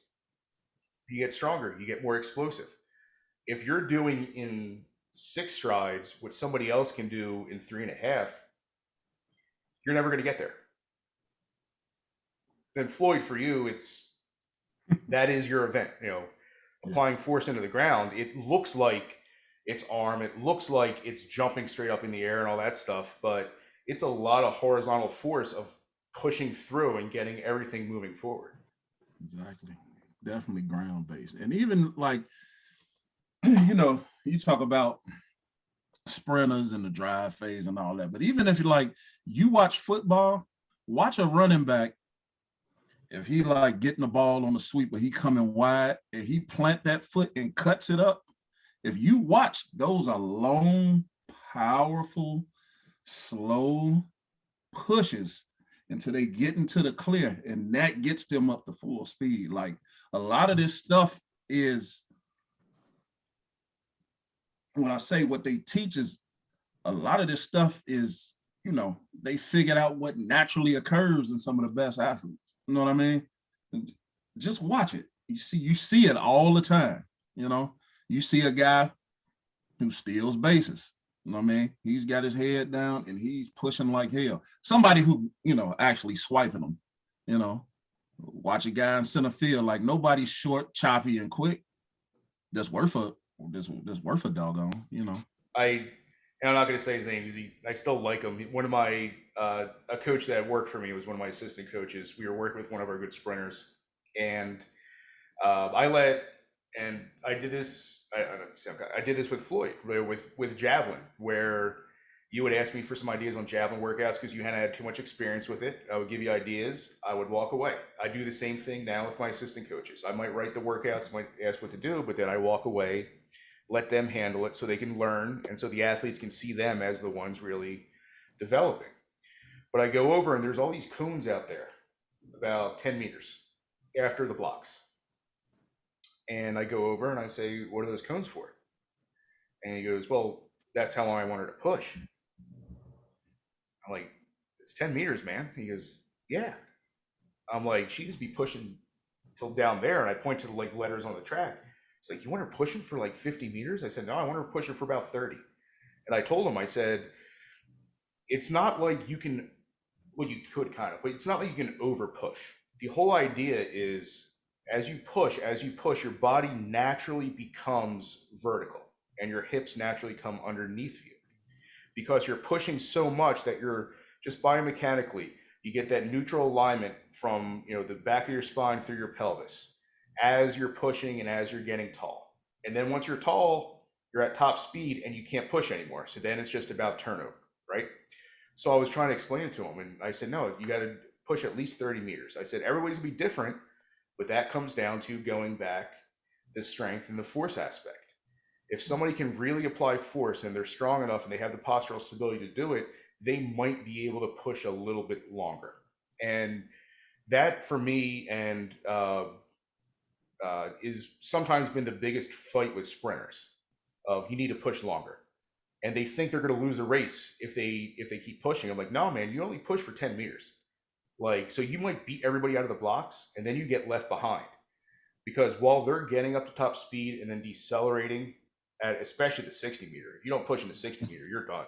You get stronger, you get more explosive. If you're doing in 6 strides what somebody else can do in 3.5, you're never going to get there. Then Floyd, for you, that is your event. Applying force into the ground. It looks like it's arm. It looks like it's jumping straight up in the air and all that stuff, but it's a lot of horizontal force of pushing through and getting everything moving forward. Exactly. Definitely ground based. And even like, you talk about sprinters and the drive phase and all that, but even if you watch football, watch a running back. If he like getting the ball on the sweep, but he coming wide and he plant that foot and cuts it up. If you watch, those are long, powerful, slow pushes until they get into the clear, and that gets them up to full speed. Like a lot of this stuff is, when I say what they teach is, a lot of this stuff is, they figured out what naturally occurs in some of the best athletes. You know what I mean? Just watch it. You see it all the time. You see a guy who steals bases. You know what I mean? He's got his head down and he's pushing like hell. Somebody who, actually swiping them, watch a guy in center field, like nobody's short, choppy, and quick. That's worth a doggone, And I'm not going to say his name because I still like him. One of my, a coach that worked for me was one of my assistant coaches. We were working with one of our good sprinters, and I did this. I did this with Floyd, with javelin, where you would ask me for some ideas on javelin workouts because you hadn't had too much experience with it. I would give you ideas. I would walk away. I do the same thing now with my assistant coaches. I might write the workouts, might ask what to do, but then I walk away, let them handle it so they can learn, and so the athletes can see them as the ones really developing. But I go over and there's all these cones out there about 10 meters after the blocks. And I go over and I say, what are those cones for? And he goes, well, that's how long I want her to push. I'm like, it's 10 meters, man. He goes, yeah. I'm like, she just be pushing till down there. And I point to the letters on the track. It's like, you want her pushing for 50 meters? I said, no, I want her pushing for about 30. And I told him, I said, it's not like you can, well, you could kind of, but it's not like you can over push. The whole idea is as you push, your body naturally becomes vertical and your hips naturally come underneath you because you're pushing so much that you're just biomechanically, you get that neutral alignment from, the back of your spine through your pelvis as you're pushing and as you're getting tall. And then once you're tall, you're at top speed and you can't push anymore. So then it's just about turnover, right? So I was trying to explain it to him and I said, no, you got to push at least 30 meters. I said, everybody's gonna be different, but that comes down to going back the strength and the force aspect. If somebody can really apply force and they're strong enough and they have the postural stability to do it, they might be able to push a little bit longer. And that for me and is sometimes been the biggest fight with sprinters of you need to push longer. And they think they're going to lose a race if they keep pushing. I'm like, no, man, you only push for 10 meters. Like, so you might beat everybody out of the blocks and then you get left behind because while they're getting up to top speed and then decelerating at especially the 60 meter, if you don't push in the 60 meter, you're done.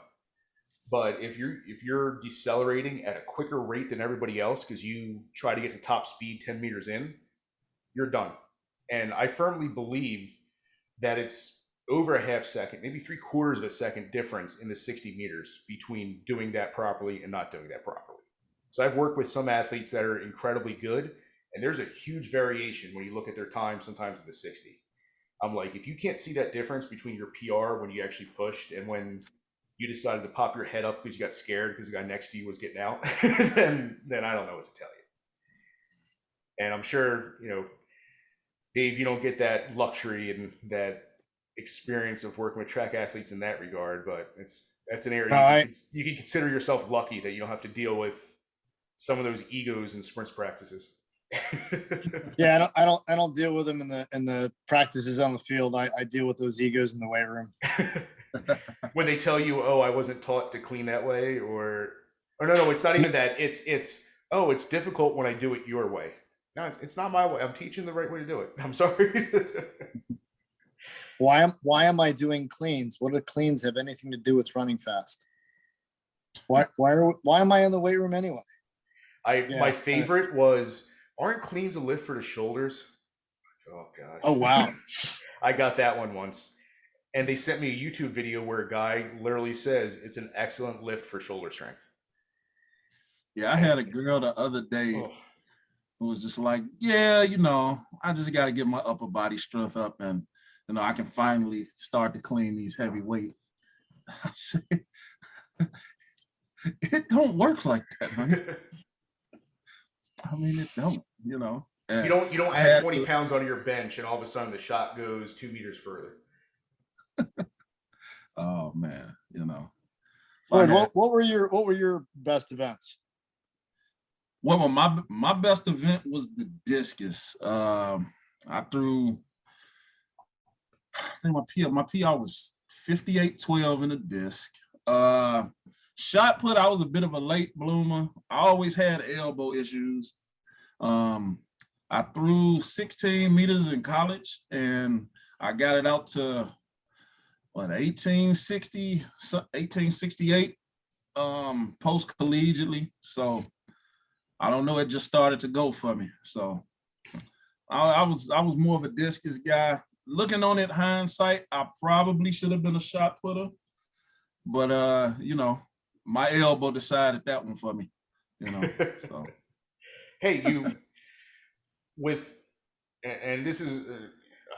But if you're decelerating at a quicker rate than everybody else because you try to get to top speed 10 meters in, you're done. And I firmly believe that it's over a half second, maybe 3/4 of a second difference in the 60 meters between doing that properly and not doing that properly. So I've worked with some athletes that are incredibly good, and there's a huge variation when you look at their time sometimes in the 60. I'm like, if you can't see that difference between your PR when you actually pushed and when you decided to pop your head up because you got scared because the guy next to you was getting out, then I don't know what to tell you. And I'm sure, Dave, you don't get that luxury and that experience of working with track athletes in that regard, but that's an area you can consider yourself lucky that you don't have to deal with some of those egos in sprints practices. Yeah, I don't deal with them in the practices on the field. I deal with those egos in the weight room. When they tell you, "Oh, I wasn't taught to clean that way," or no, it's not even that. It's difficult when I do it your way. No, it's not my way. I'm teaching the right way to do it. I'm sorry. Why am I doing cleans? What do cleans have anything to do with running fast? Why am I in the weight room anyway? My favorite was, aren't cleans a lift for the shoulders? Oh gosh. Oh wow. I got that one once. And they sent me a YouTube video where a guy literally says it's an excellent lift for shoulder strength. Yeah, I had a girl the other day who was just like, yeah, I just got to get my upper body strength up and, I can finally start to clean these heavy weights. I said, it don't work like that, honey. I mean, it don't, You don't add 20 pounds onto your bench and all of a sudden the shot goes 2 meters further. Oh man, Floyd, what were your best events? Well, my best event was the discus. I think my PR was 58.12 in the disc. Shot put, I was a bit of a late bloomer. I always had elbow issues. I threw 16 meters in college and I got it out to 1868 post collegiately. So I don't know, it just started to go for me. So I was more of a discus guy. Looking on it hindsight, I probably should have been a shot putter, but my elbow decided that one for me. So hey, and this is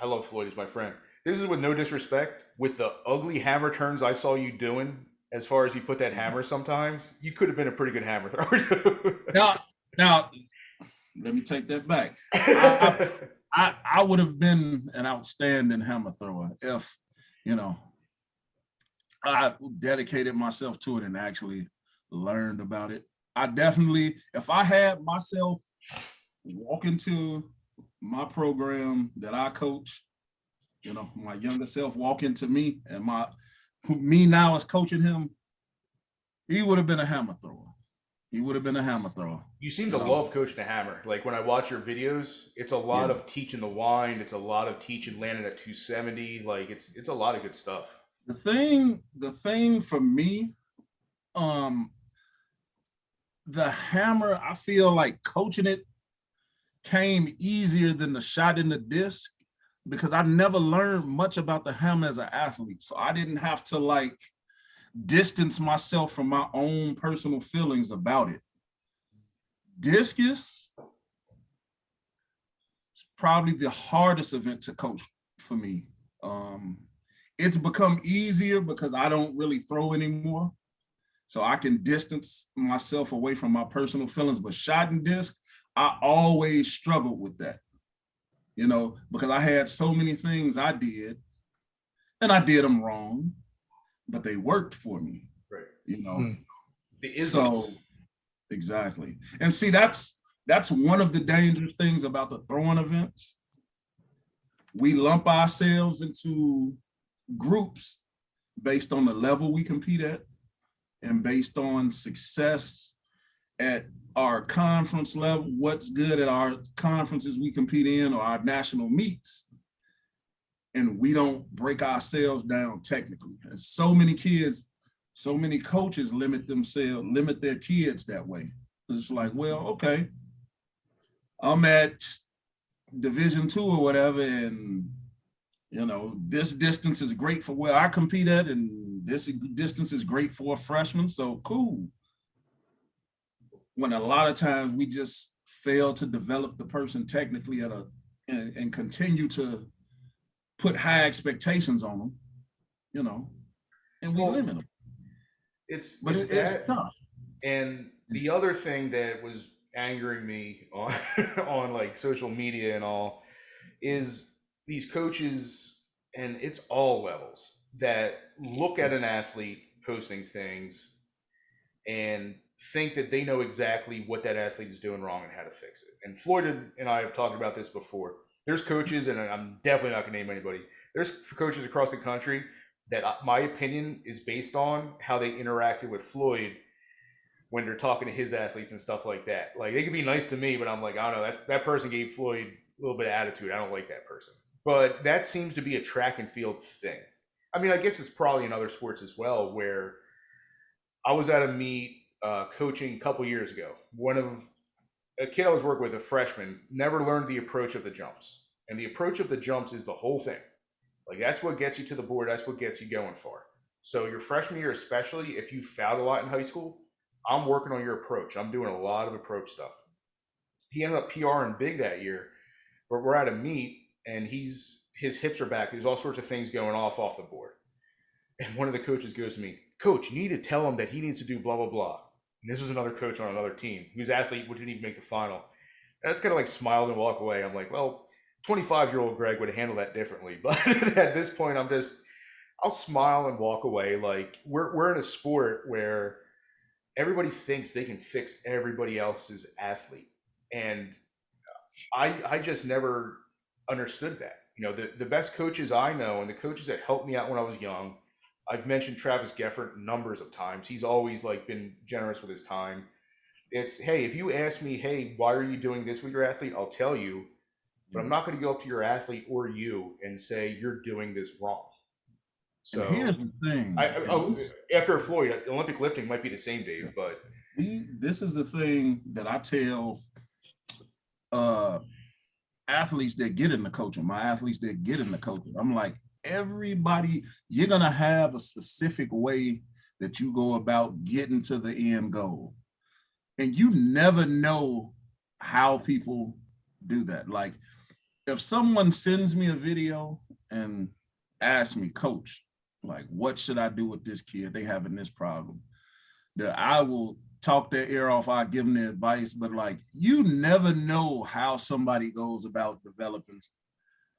I love Floyd, he's my friend. This is with no disrespect, with the ugly hammer turns I saw you doing, as far as you put that hammer sometimes, you could have been a pretty good hammer thrower. Now, let me take that back. I would have been an outstanding hammer thrower if, I dedicated myself to it and actually learned about it. I definitely, if I had myself walk into my program that I coach, my younger self walk into me and me now is coaching him, he would have been a hammer thrower. You seem to love coaching the hammer. Like when I watch your videos, it's a lot of teaching the wind. It's a lot of teaching landing at 270. Like it's a lot of good stuff. The thing for me, the hammer, I feel like coaching it came easier than the shot in the disc because I never learned much about the hammer as an athlete. So I didn't have to distance myself from my own personal feelings about it. Discus is probably the hardest event to coach for me. It's become easier because I don't really throw anymore. So I can distance myself away from my personal feelings, but shot and disc, I always struggled with that, because I had so many things I did and I did them wrong, but they worked for me, right? So exactly. And see, that's one of the dangerous things about the throwing events. We lump ourselves into groups based on the level we compete at and based on success at our conference level, what's good at our conferences we compete in or our national meets, and we don't break ourselves down technically. And so many kids, so many coaches limit their kids that way. It's like, well, okay, I'm at Division II or whatever, and this distance is great for where I compete at, and this distance is great for a freshman. So cool. When a lot of times we just fail to develop the person technically and continue to put high expectations on them, and we limit them. It's It's tough. And the other thing that was angering me on on like social media and all is these coaches, and it's all levels, that look at an athlete posting things and think that they know exactly what that athlete is doing wrong and how to fix it. And Floyd and I have talked about this before. There's coaches, and I'm definitely not going to name anybody. There's coaches across the country that my opinion is based on how they interacted with Floyd when they're talking to his athletes and stuff like that. Like, they could be nice to me, but I'm like, I don't know, that person gave Floyd a little bit of attitude. I don't like that person. But that seems to be a track and field thing. I mean, I guess it's probably in other sports as well, where I was at a meet coaching a couple years ago. A kid I was working with, a freshman, never learned the approach of the jumps. And the approach of the jumps is the whole thing. Like, that's what gets you to the board. That's what gets you going far. So your freshman year, especially if you fouled a lot in high school, I'm working on your approach. I'm doing a lot of approach stuff. He ended up PRing big that year, but we're at a meet and his hips are back. There's all sorts of things going off the board. And one of the coaches goes to me, Coach, you need to tell him that he needs to do blah, blah, blah. And this was another coach on another team whose athlete didn't even make the final. And I just kind of like smiled and walk away. I'm like, well, 25-year-old Greg would handle that differently. But at this point, I'll smile and walk away. Like, we're in a sport where everybody thinks they can fix everybody else's athlete. And I just never understood that. The best coaches I know and the coaches that helped me out when I was young, I've mentioned Travis Geffert numbers of times. He's always like been generous with his time. It's, hey, if you ask me, hey, why are you doing this with your athlete? I'll tell you, but I'm not going to go up to your athlete or you and say you're doing this wrong. So and here's the thing. After Floyd, Olympic lifting might be the same, Dave, but this is the thing that I tell athletes that get into coaching, my athletes that get into coaching. I'm like, everybody, you're going to have a specific way that you go about getting to the end goal. And you never know how people do that. Like, if someone sends me a video and asks me, Coach, like, what should I do with this kid? They having this problem. That I will talk their ear off. I give them the advice, but like, you never know how somebody goes about developing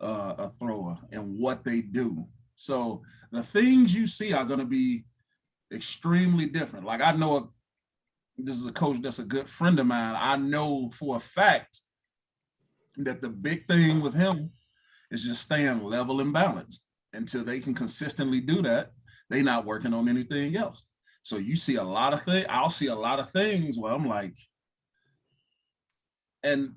a thrower and what they do. So the things you see are going to be extremely different. Like, I know this is a coach that's a good friend of mine. I know for a fact that the big thing with him is just staying level and balanced. Until they can consistently do that, they're not working on anything else. So you see a lot of things. I'll see a lot of things where I'm like, and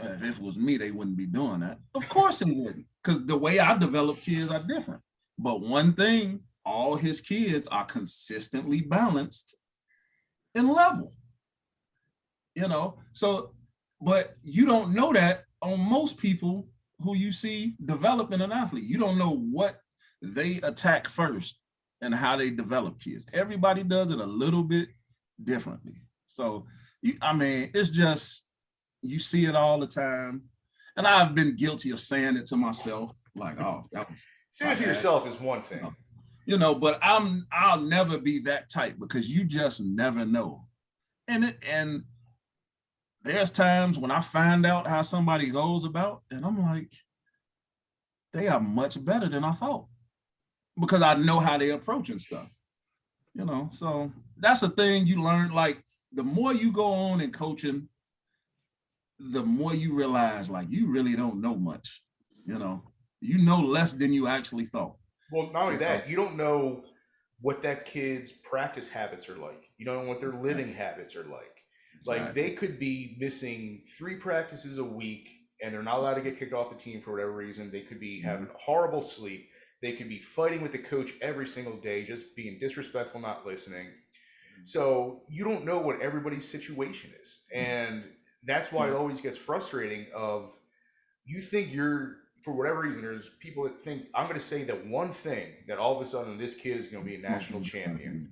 if it was me, they wouldn't be doing that. Of course they wouldn't, because the way I develop kids are different. But one thing, all his kids are consistently balanced and level. So, but you don't know that on most people who you see developing an athlete. You don't know what they attack first and how they develop kids. Everybody does it a little bit differently. So, it's just, you see it all the time. And I've been guilty of saying it to myself, like, oh, that was. Saying it to yourself is one thing. But I'll never be that type, because you just never know. And there's times when I find out how somebody goes about, and I'm like, they are much better than I thought, because I know how they approach and stuff. So that's the thing you learn. Like, the more you go on in coaching, the more you realize, like, you really don't know much. You know less than you actually thought. Well, not only that, you don't know what that kid's practice habits are like. You don't know what their living habits are like. Like they Exactly. could be missing 3 practices a week and they're not allowed to get kicked off the team for whatever reason. They could be having horrible sleep. They could be fighting with the coach every single day, just being disrespectful, not listening. So you don't know what everybody's situation is. And that's why it Yeah. always gets frustrating of you think you're for whatever reason, there's people that think I'm gonna say that one thing that all of a sudden this kid is gonna be a national champion.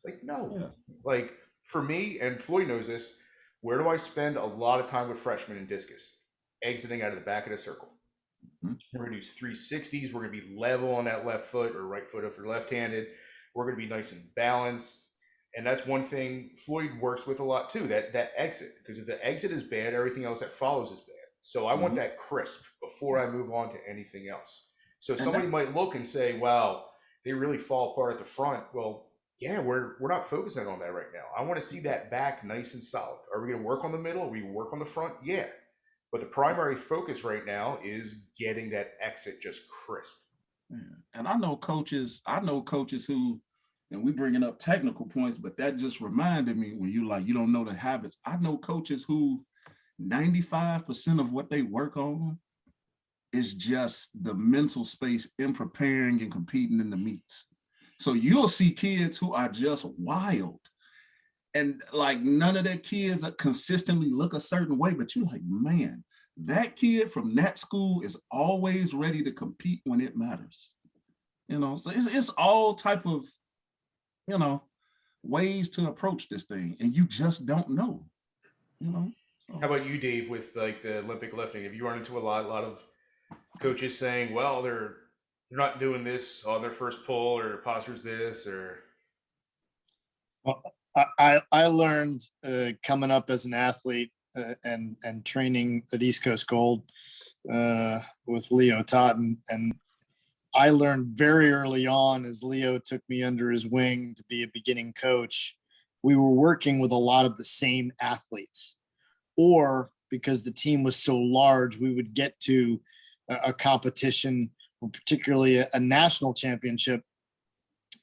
Like, no. Yeah. Like for me, and Floyd knows this, where do I spend a lot of time with freshmen in discus? Exiting out of the back of the circle. Mhm. We're gonna use 360s. We're gonna be level on that left foot or right foot if you're left-handed. We're gonna be nice and balanced. And that's one thing Floyd works with a lot too, that exit. Because if the exit is bad, everything else that follows is bad. So I want Mhm. that crisp before I move on to anything else. So And somebody that, might look and say, wow, they really fall apart at the front. Well, yeah, we're not focusing on that right now. I want to see that back nice and solid. Are we going to work on the middle? Are we work on the front? Yeah. But the primary focus right now is getting that exit just crisp. yeah. And I know coaches who, and we bringing up technical points, but that just reminded me when you don't know the habits. I know coaches who 95% of what they work on is just the mental space in preparing and competing in the meets. So you'll see kids who are just wild and like none of their kids consistently look a certain way, but you're like, man, that kid from that school is always ready to compete when it matters. So it's all type of, you know, ways to approach this thing, and you just don't know, you know. How So about you, Dave, with like the Olympic lifting? Have you run into a lot of coaches saying, well, they're not doing this on their first pull or posture's this or Well, I learned coming up as an athlete and training at East Coast Gold with Leo Totten, and I learned very early on as Leo took me under his wing to be a beginning coach. We were working with a lot of the same athletes, or because the team was so large, we would get to a competition, or particularly a national championship,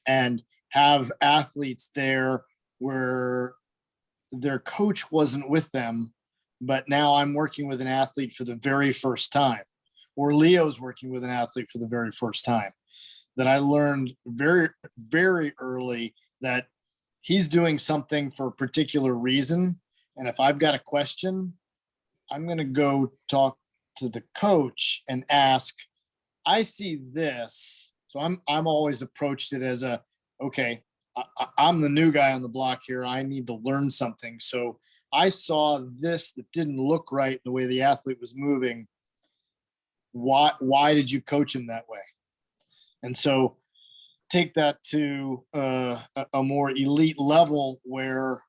and have athletes there where their coach wasn't with them, but now I'm working with an athlete for the very first time, or Leo's working with an athlete for the very first time. That I learned very, very early that he's doing something for a particular reason. And if I've got a question, I'm going to go talk to the coach and ask, I see this. So I'm always approached it as okay, I'm the new guy on the block here. I need to learn something. So I saw this that didn't look right the way the athlete was moving. Why did you coach him that way? And so take that to a more elite level where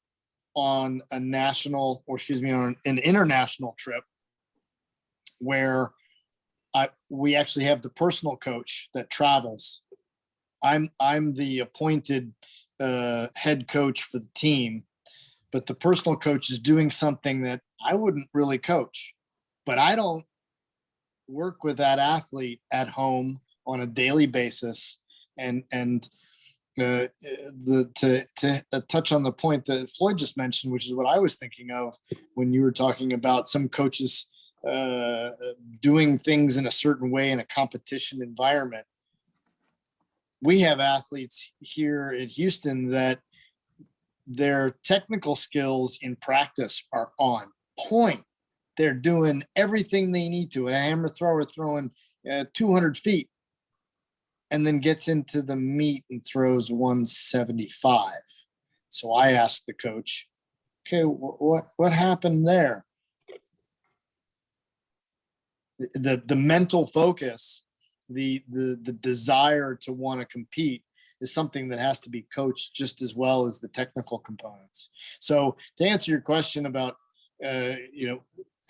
on a national, or excuse me, on an international trip where we actually have the personal coach that travels. I'm the appointed head coach for the team, but the personal coach is doing something that I wouldn't really coach. But I don't work with that athlete at home on a daily basis, and to touch on the point that Floyd just mentioned, which is what I was thinking of when you were talking about some coaches doing things in a certain way in a competition environment. We have athletes here in Houston that their technical skills in practice are on point. They're doing everything they need to. A hammer thrower throwing 200 feet and then gets into the meet and throws 175. So I asked the coach, okay, what happened there? The mental focus, the desire to want to compete is something that has to be coached just as well as the technical components. So to answer your question about,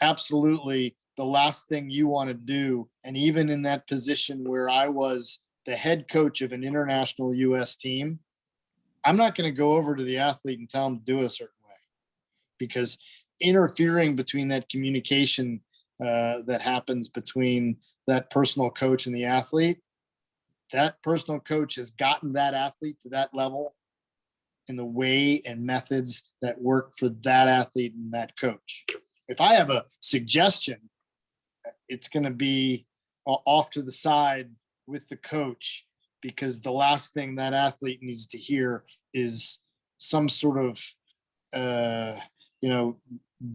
absolutely the last thing you want to do, and even in that position where I was the head coach of an international U.S. team, I'm not going to go over to the athlete and tell them to do it a certain way, because interfering between that communication that happens between that personal coach and the athlete, that personal coach has gotten that athlete to that level. in the way and methods that work for that athlete and that coach. If I have a suggestion, it's going to be off to the side with the coach, because the last thing that athlete needs to hear is some sort of,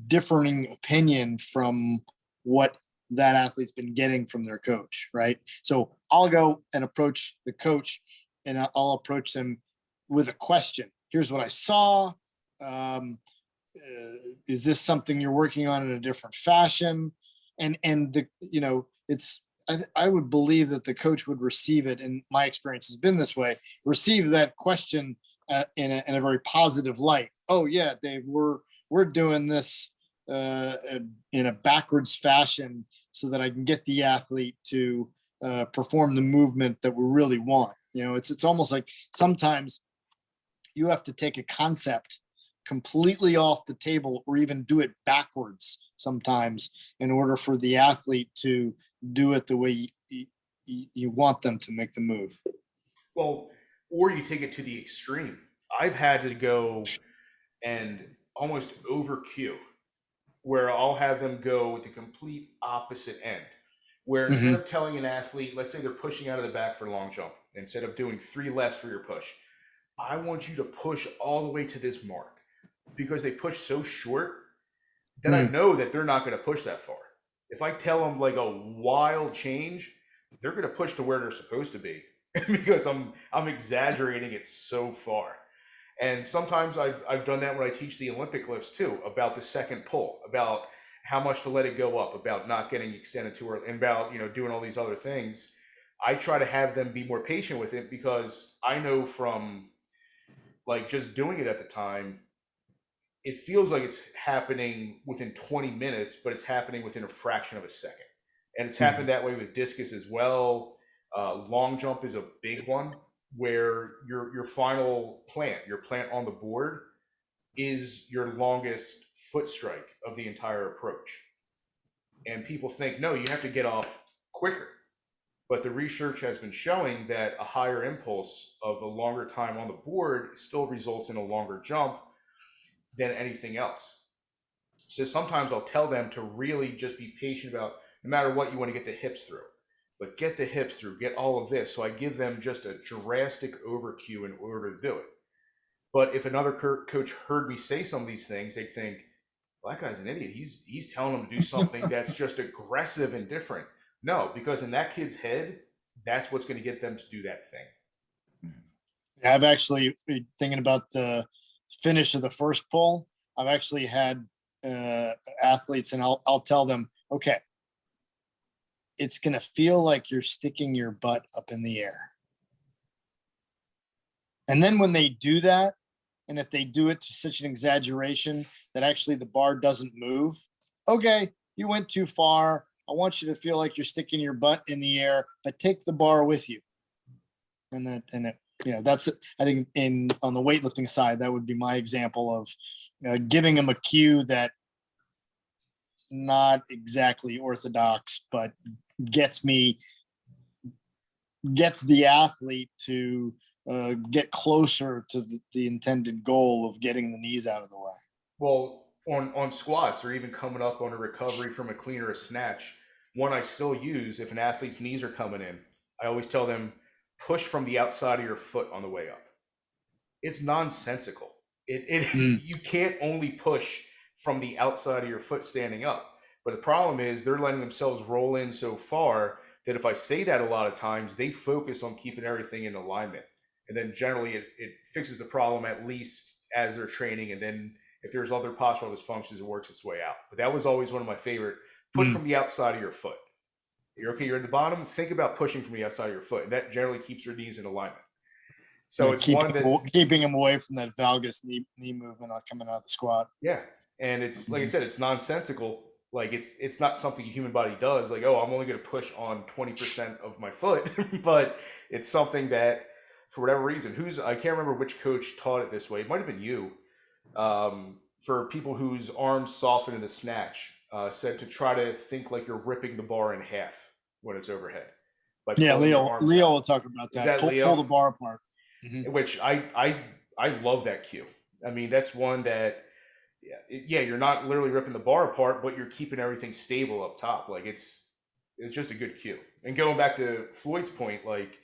differing opinion from what that athlete's been getting from their coach, right? So I'll go and approach the coach, and I'll approach them with a question. Here's what I saw. Is this something you're working on in a different fashion? And I would believe that the coach would receive it, and my experience has been this way, receive that question in a very positive light. Oh yeah, Dave, we're doing this in a backwards fashion so that I can get the athlete to perform the movement that we really want. It's almost like sometimes you have to take a concept completely off the table, or even do it backwards sometimes, in order for the athlete to do it the way you want them to make the move. Well, or you take it to the extreme. I've had to go and almost over cue, where I'll have them go with the complete opposite end, where instead of telling an athlete, let's say they're pushing out of the back for a long jump, instead of doing 3 lefts for your push, I want you to push all the way to this mark, because they push so short that I know that they're not going to push that far. If I tell them like a wild change, they're going to push to where they're supposed to be because I'm exaggerating it so far. And sometimes I've done that when I teach the Olympic lifts too, about the second pull, about how much to let it go up, about not getting extended too early, and about doing all these other things. I try to have them be more patient with it, because I know from like just doing it at the time, it feels like it's happening within 20 minutes, but it's happening within a fraction of a second. And it's happened that way with discus as well. Long jump is a big one, where your final plant, your plant on the board, is your longest foot strike of the entire approach. And people think, no, you have to get off quicker. But the research has been showing that a higher impulse of a longer time on the board still results in a longer jump than anything else. So sometimes I'll tell them to really just be patient about, no matter what, you want to get the hips through, but get the hips through, get all of this. So I give them just a drastic over cue in order to do it. But if another coach heard me say some of these things, they think, well, that guy's an idiot. He's telling them to do something that's just aggressive and different. No, because in that kid's head, that's what's going to get them to do that thing. I've actually, thinking about the finish of the first pull, I've actually had athletes, and I'll tell them, okay, it's going to feel like you're sticking your butt up in the air. And then when they do that, and if they do it to such an exaggeration that actually the bar doesn't move, okay, you went too far. I want you to feel like you're sticking your butt in the air, but take the bar with you. And that's, I think, on the weightlifting side, that would be my example of giving them a cue that not exactly orthodox, but gets the athlete to get closer to the intended goal of getting the knees out of the way. Well, on squats, or even coming up on a recovery from a clean or a snatch, one I still use if an athlete's knees are coming in, I always tell them, push from the outside of your foot on the way up. It's nonsensical. You can't only push from the outside of your foot standing up. But the problem is they're letting themselves roll in so far that if I say that a lot of times, they focus on keeping everything in alignment. And then generally it fixes the problem, at least as they're training. And then if there's other postural dysfunctions, it works its way out. But that was always one of my favorite. Push from the outside of your foot. You're okay, you're at the bottom, think about pushing from the outside of your foot. And that generally keeps your knees in alignment. So it's one that's keeping them away from that valgus knee movement coming out of the squat. Yeah. And it's like I said, it's nonsensical. Like it's not something a human body does. Like, oh, I'm only going to push on 20% of my foot, but it's something that, for whatever reason, I can't remember which coach taught it this way. It might have been you. For people whose arms soften in the snatch, said to try to think like you're ripping the bar in half when it's overhead. Yeah, Leo will talk about that. Is that Leo? Pull the bar apart. Which I I love that cue. I mean, that's one that, yeah, you're not literally ripping the bar apart, but you're keeping everything stable up top. Like it's just a good cue. And going back to Floyd's point, like,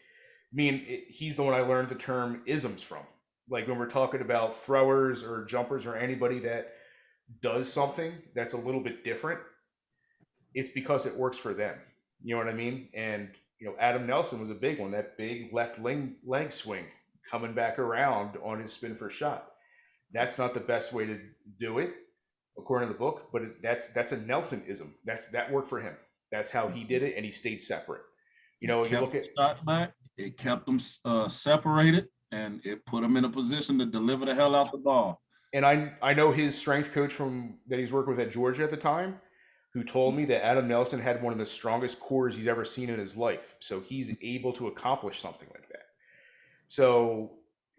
he's the one I learned the term isms from. Like when we're talking about throwers or jumpers or anybody that does something that's a little bit different, it's because it works for them. You know what I mean? And Adam Nelson was a big one. That big left leg swing coming back around on his spin for a shot. That's not the best way to do it, according to the book, but that's a Nelsonism. That worked for him. That's how he did it, and he stayed separate. It You kept look the at, shot back. It kept them separated, and it put them in a position to deliver the hell out the ball. and I know his strength coach from that he's working with at Georgia at the time, who told me that Adam Nelson had one of the strongest cores he's ever seen in his life. So he's able to accomplish something like that. So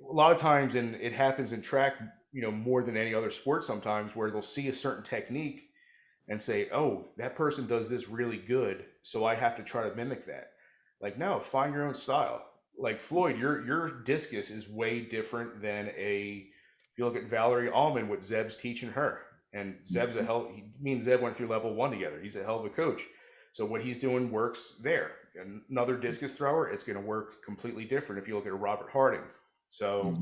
a lot of times, and it happens in track, more than any other sport sometimes, where they'll see a certain technique and say, "Oh, that person does this really good, so I have to try to mimic that." Like, no, find your own style. Like Floyd, your discus is way different than if you look at Valerie Allman, what Zeb's teaching her. And Zeb's me and Zeb went through level 1 together. He's a hell of a coach. So what he's doing works there. Another discus thrower, it's going to work completely different if you look at a Robert Harding. So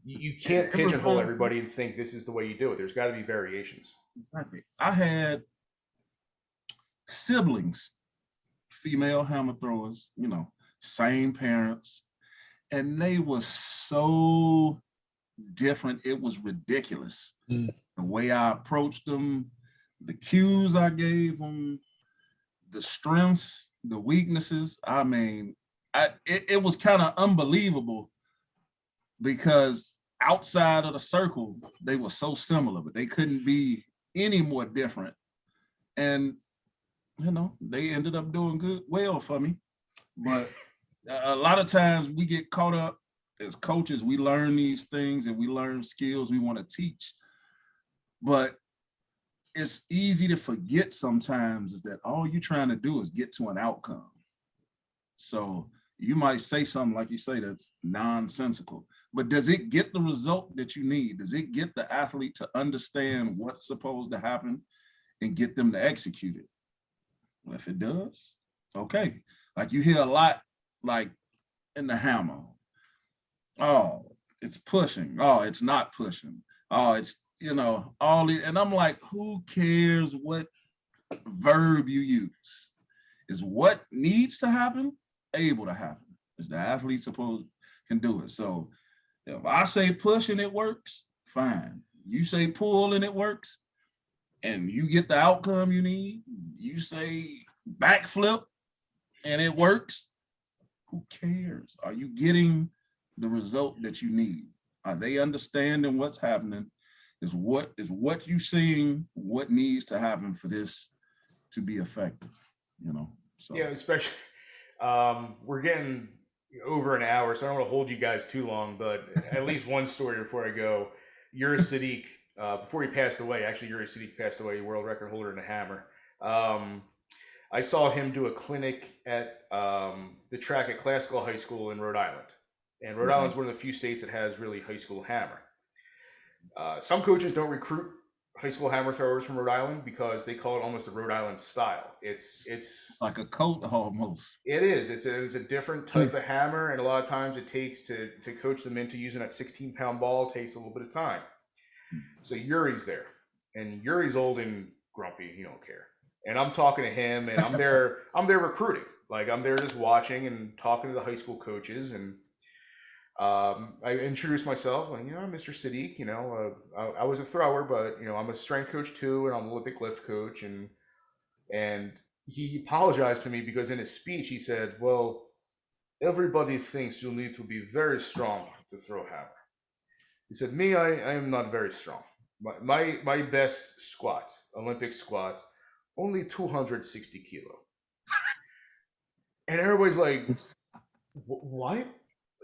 you can't pigeonhole everybody and think this is the way you do it. There's got to be variations. Exactly. I had siblings, female hammer throwers, same parents, and they were so different. It was ridiculous. The way I approached them, the cues I gave them, the strengths, the weaknesses. I mean, it was kind of unbelievable because outside of the circle, they were so similar, but they couldn't be any more different. And, they ended up doing well for me. But a lot of times we get caught up as coaches. We learn these things and we learn skills we want to teach. But it's easy to forget sometimes is that all you're trying to do is get to an outcome. So you might say something like you say that's nonsensical, but does it get the result that you need? Does it get the athlete to understand what's supposed to happen and get them to execute it? Well, if it does, okay. Like you hear a lot, like in the hammer, oh, it's pushing. Oh, it's not pushing. Oh, it's, all the, and I'm like, who cares what verb you use? Is what needs to happen able to happen? Is the athlete supposed can do it? So if I say push and it works, fine. You say pull and it works, and you get the outcome you need. You say backflip and it works. Who cares? Are you getting the result that you need? Are they understanding what's happening? Is what you seeing what needs to happen for this to be effective? So Yeah, especially we're getting over an hour, so I don't want to hold you guys too long, but at least one story before I go. Yuri Sadiq, before he passed away, actually Yuri Sadiq passed away, world record holder in the hammer. I saw him do a clinic at the track at Classical High School in Rhode Island. And Rhode Island is one of the few states that has really high school hammer. Some coaches don't recruit high school hammer throwers from Rhode Island because they call it almost the Rhode Island style. It's like a coat almost. It is. It's a different type of hammer, and a lot of times it takes to coach them into using that 16-pound ball takes a little bit of time. So Yuri's there, and Yuri's old and grumpy. He don't care. And I'm talking to him, and I'm there recruiting. Like I'm there just watching and talking to the high school coaches, and I introduced myself, like, I'm Mr. Sadiq. I was a thrower, but I'm a strength coach too, and I'm an Olympic lift coach, and he apologized to me because in his speech he said, "Well, everybody thinks you need to be very strong to throw hammer." He said, "Me, I am not very strong. My best squat, Olympic squat, only 260 kilo." And everybody's like, "What?"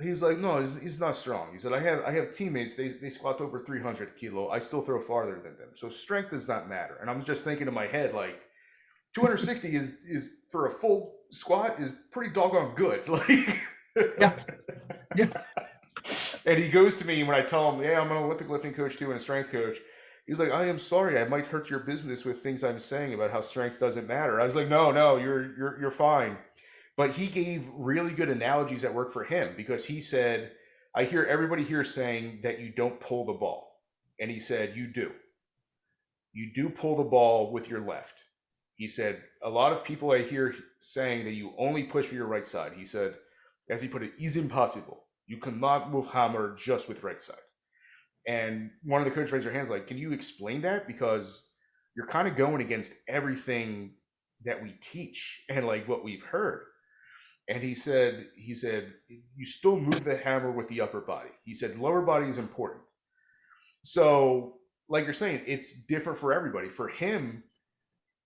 He's like, "No, he's not strong." He said, I have teammates, they squat over 300 kilo. I still throw farther than them. So strength does not matter." And I'm just thinking in my head, like, 260 is for a full squat is pretty doggone good. Like, yeah. And he goes to me when I tell him, "Yeah, I'm an Olympic lifting coach too and a strength coach." He's like, "I am sorry, I might hurt your business with things I'm saying about how strength doesn't matter." I was like, "No, no, you're fine." But he gave really good analogies that work for him because he said, "I hear everybody here saying that you don't pull the ball," and he said, "You do. You do pull the ball with your left." He said, "A lot of people I hear saying that you only push with your right side." He said, as he put it, "is impossible. You cannot move hammer just with right side." And one of the coaches raised their hands like, "Can you explain that? Because you're kind of going against everything that we teach and like what we've heard." And he said, "You still move the hammer with the upper body." He said, "Lower body is important." So, like you're saying, it's different for everybody. For him,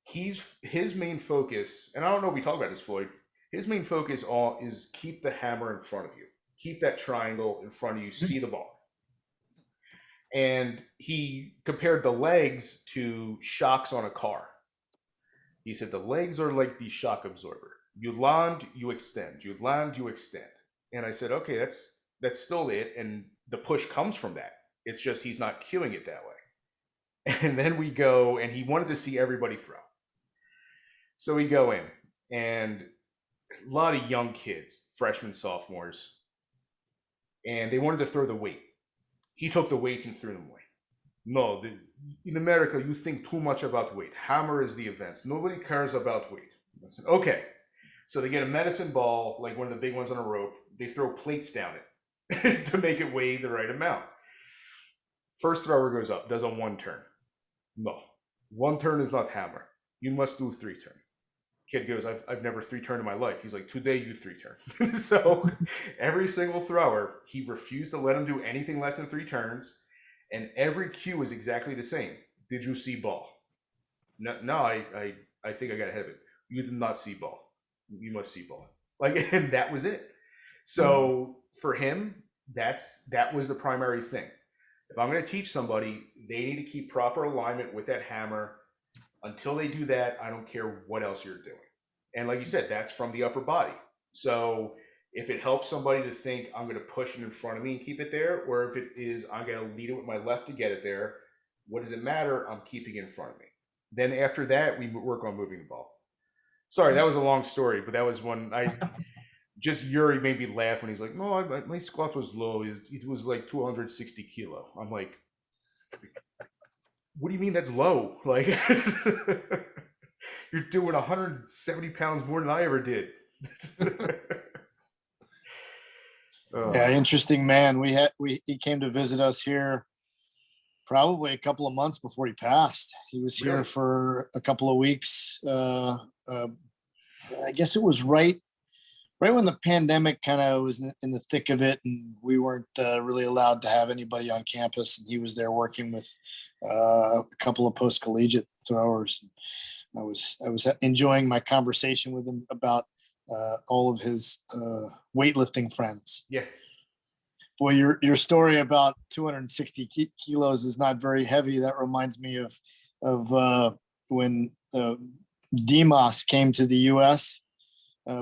his main focus, and I don't know if we talk about this, Floyd. His main focus all is keep the hammer in front of you, keep that triangle in front of you, see the ball. And he compared the legs to shocks on a car. He said the legs are like the shock absorber. You land, you extend. You land, you extend. And I said, okay, that's still it. And the push comes from that. It's just he's not cueing it that way. And then we go, and he wanted to see everybody throw. So we go in, and a lot of young kids, freshmen, sophomores, and they wanted to throw the weight. He took the weight and threw them away. No, in America, you think too much about weight. Hammer is the event. Nobody cares about weight. I said, okay. So they get a medicine ball, like one of the big ones on a rope. They throw plates down it to make it weigh the right amount. First thrower goes up, does a 1 turn. No, 1 turn is not hammer. You must do 3 turn. Kid goes, I've never 3 turned in my life. He's like, today you 3 turn. So every single thrower, he refused to let him do anything less than 3 turns. And every cue is exactly the same. Did you see ball? No, I think I got ahead of it. You did not see ball. You must see ball. Like, and that was it. So for him, that was the primary thing. If I'm going to teach somebody, they need to keep proper alignment with that hammer. Until they do that, I don't care what else you're doing. And like you said, that's from the upper body. So if it helps somebody to think I'm going to push it in front of me and keep it there, or if it is I'm going to lead it with my left to get it there, what does it matter? I'm keeping it in front of me. Then after that, we work on moving the ball. Sorry, that was a long story, but that was one just Yuri made me laugh when he's like, "No, my squat was low. It was like 260 kilo." I'm like, what do you mean that's low? Like, you're doing 170 pounds more than I ever did. Yeah, interesting man. He came to visit us here probably a couple of months before he passed. He was here Really? for a couple of weeks. I guess it was right when the pandemic kind of was in the thick of it, and we weren't really allowed to have anybody on campus. And he was there working with a couple of post collegiate throwers. I was enjoying my conversation with him about all of his weightlifting friends. Yeah. Boy, your story about 260 kilos is not very heavy. That reminds me of when Dimas came to the U.S.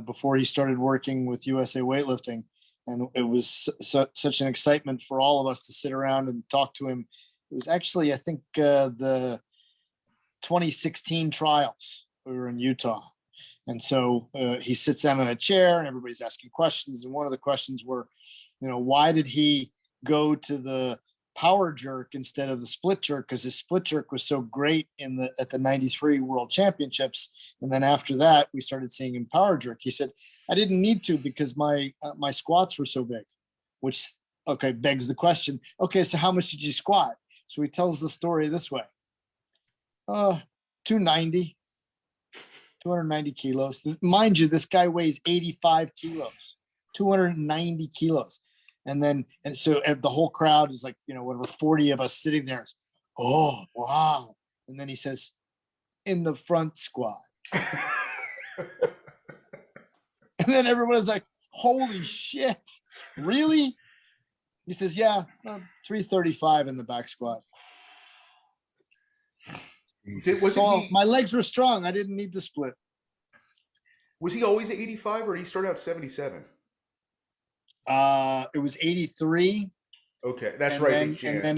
Before he started working with USA Weightlifting, and it was such an excitement for all of us to sit around and talk to him. It was actually, I think, the 2016 trials. We were in Utah, and so he sits down in a chair, and everybody's asking questions. And one of the questions were, why did he go to the power jerk instead of the split jerk? Because his split jerk was so great at the 93 World Championships. And then after that, we started seeing him power jerk. He said, I didn't need to because my squats were so big, which, okay, begs the question. Okay, so how much did you squat? So he tells the story this way. 290 kilos. Mind you, this guy weighs 85 kilos, 290 kilos. And so the whole crowd is like, whatever, 40 of us sitting there. Oh, wow. And then he says, in the front squat. And then everyone's like, holy shit, really? He says, yeah, 335 in the back squat. My legs were strong. I didn't need to split. Was he always at 85 or he started out 77? It was 83. Okay, that's and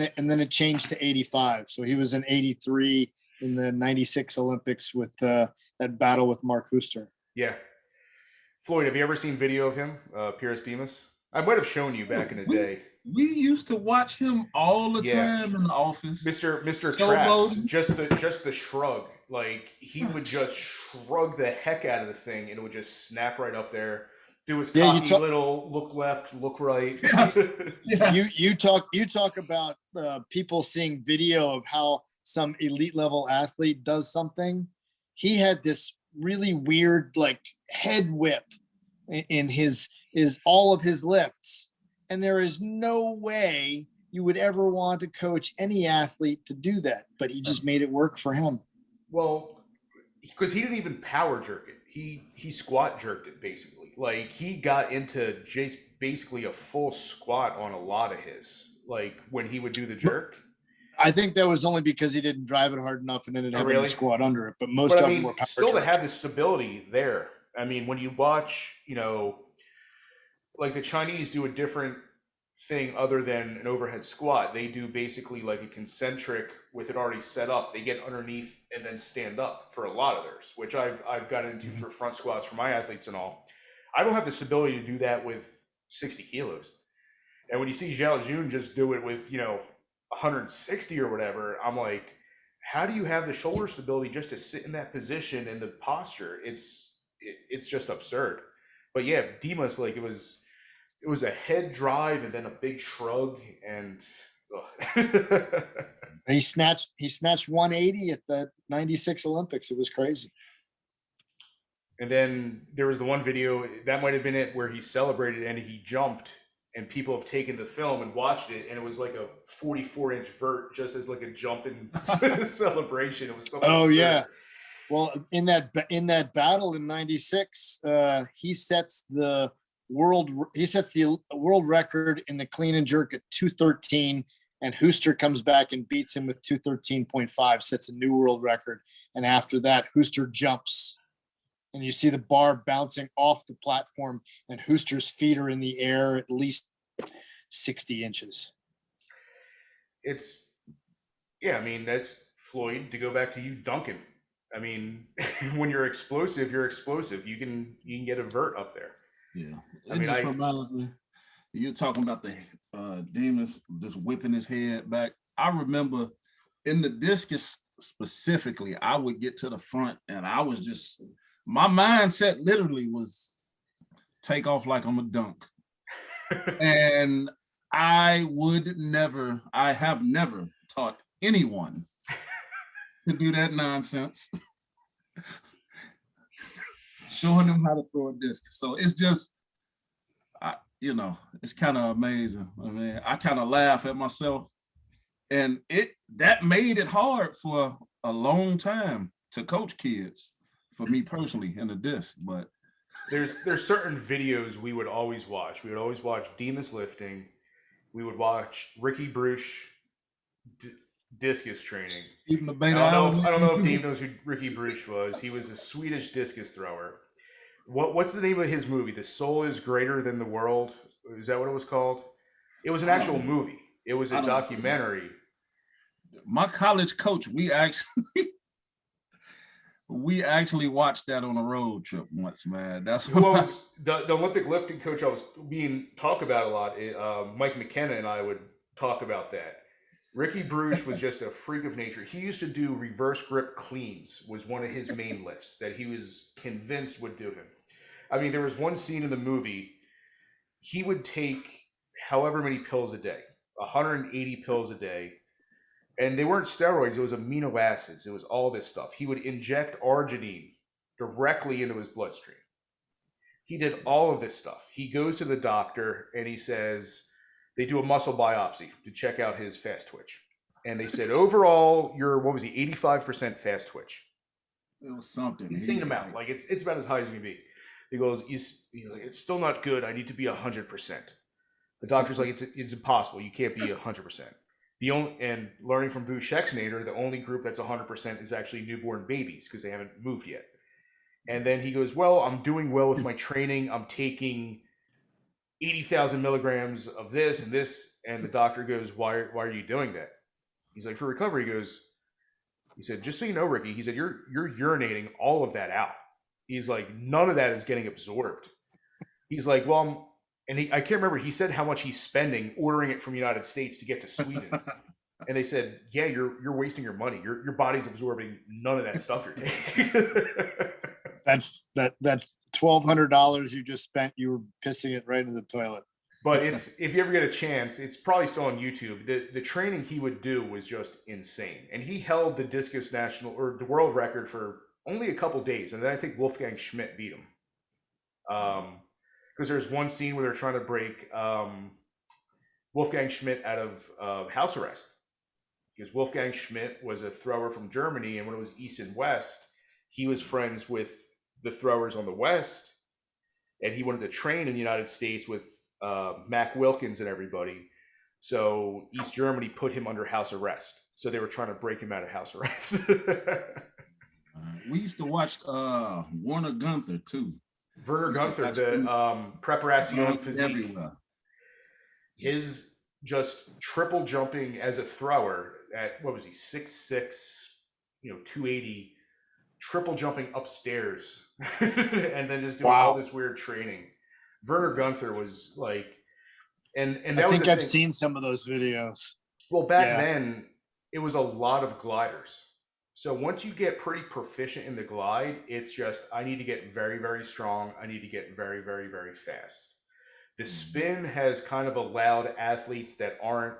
right. then it changed to 85. So he was in 83 in the 96 Olympics with that battle with Mark Huster. Yeah. Floyd, have you ever seen video of him, Pyrrhus Demas? I might have shown you back in the day. We used to watch him all the Yeah. time in the office. Mr. Traps, Showboating. just the shrug. Like he would just shrug the heck out of the thing and it would just snap right up there. Do his Yeah, cocky little look left, look right. Yes. Yes. You talk about people seeing video of how some elite level athlete does something. He had this really weird like head whip in his all of his lifts, and there is no way you would ever want to coach any athlete to do that, but he just made it work for him. Well, because he didn't even power jerk it. He squat jerked it basically. Like he got into just basically a full squat on a lot of his. Like when he would do the jerk. I think that was only because he didn't drive it hard enough and ended up having really? to squat under it. But most But of I them were mean, power still to jerks. have the stability there. I mean, when you watch, like the Chinese do a different thing other than an overhead squat. They do basically like a concentric with it already set up. They get underneath and then stand up for a lot of theirs, which I've got into for front squats for my athletes and all. I don't have the stability to do that with 60 kilos. And when you see Zhao Jun just do it with, 160 or whatever, I'm like, how do you have the shoulder stability just to sit in that position and the posture? It's just absurd. But yeah, Dimas, like it was a head drive and then a big shrug and He snatched 180 at the 96 Olympics. It was crazy. And then there was the one video that might have been it where he celebrated and he jumped and people have taken the film and watched it and it was like a 44-inch vert just as like a jump in celebration. It was something absurd. Yeah. Well, in that battle in 96, he sets the world record in the clean and jerk at 213, and Huster comes back and beats him with 213.5, sets a new world record. And after that, Huster jumps, and you see the bar bouncing off the platform, and Huster's feet are in the air at least 60 inches. I mean, that's Floyd, to go back to you dunking. I mean, when you're explosive, You can get a vert up there. Yeah. Just reminds me, you're talking about the Demas just whipping his head back. I remember in the discus specifically, I would get to the front and I was just, my mindset literally was take off like I'm a dunk. And I have never taught anyone to do that nonsense. Showing them how to throw a disc. So it's just, it's kind of amazing. I mean, I kind of laugh at myself, and that made it hard for a long time to coach kids, for me personally, in the disc. But there's certain videos we would always watch. We would always watch Demas lifting. We would watch Ricky Bruce discus training. I don't know if Dave knows who Ricky Bruce was. He was a Swedish discus thrower. What's the name of his movie? The Soul is Greater Than the World. Is that what it was called? It was an actual movie. It was a documentary. My college coach, we actually watched that on a road trip once, man. That's what was the Olympic lifting coach I was being talked about a lot. Mike McKenna and I would talk about that. Ricky Bruce was just a freak of nature. He used to do reverse grip cleans, was one of his main lifts that he was convinced would do him. I mean, there was one scene in the movie, he would take however many pills a day, 180 pills a day, and they weren't steroids, it was amino acids, it was all this stuff. He would inject arginine directly into his bloodstream. He did all of this stuff. He goes to the doctor and he says, they do a muscle biopsy to check out his fast twitch. And they said, overall, you're, 85% fast twitch. It was something. Insane amount. Like it's about as high as you can be. He goes, it's still not good. I need to be 100%. The doctor's like, it's impossible. You can't be 100%. And learning from Boo Schexnayder, the only group that's 100% is actually newborn babies because they haven't moved yet. And then he goes, well, I'm doing well with my training. I'm taking 80,000 milligrams of this and this. And the doctor goes, why are you doing that? He's like, for recovery. He said, just so you know, Ricky, he said, you're urinating all of that out. He's like, none of that is getting absorbed. He's like, well, I can't remember. He said how much he's spending ordering it from the United States to get to Sweden. And they said, yeah, you're wasting your money. Your body's absorbing none of that stuff you're taking. That's $1,200 you just spent. You were pissing it right in the toilet. But if you ever get a chance, it's probably still on YouTube. The training he would do was just insane. And he held the discus national or the world record for only a couple days. And then I think Wolfgang Schmidt beat him. Because there's one scene where they're trying to break Wolfgang Schmidt out of house arrest. Because Wolfgang Schmidt was a thrower from Germany, and when it was East and West, he was friends with the throwers on the West, and he wanted to train in the United States with Mac Wilkins and everybody. So East Germany put him under house arrest. So they were trying to break him out of house arrest. We used to watch Warner Gunther too. Werner Gunther, the Preparation Physique. Everywhere. His just triple jumping as a thrower at, what was he, 6'6", 280, triple jumping upstairs and then just doing all this weird training. Werner Gunther was like, and that I think I've seen some of those videos. Well, back then it was a lot of gliders. So once you get pretty proficient in the glide, it's just, I need to get very, very strong. I need to get very, very, very fast. The spin has kind of allowed athletes that aren't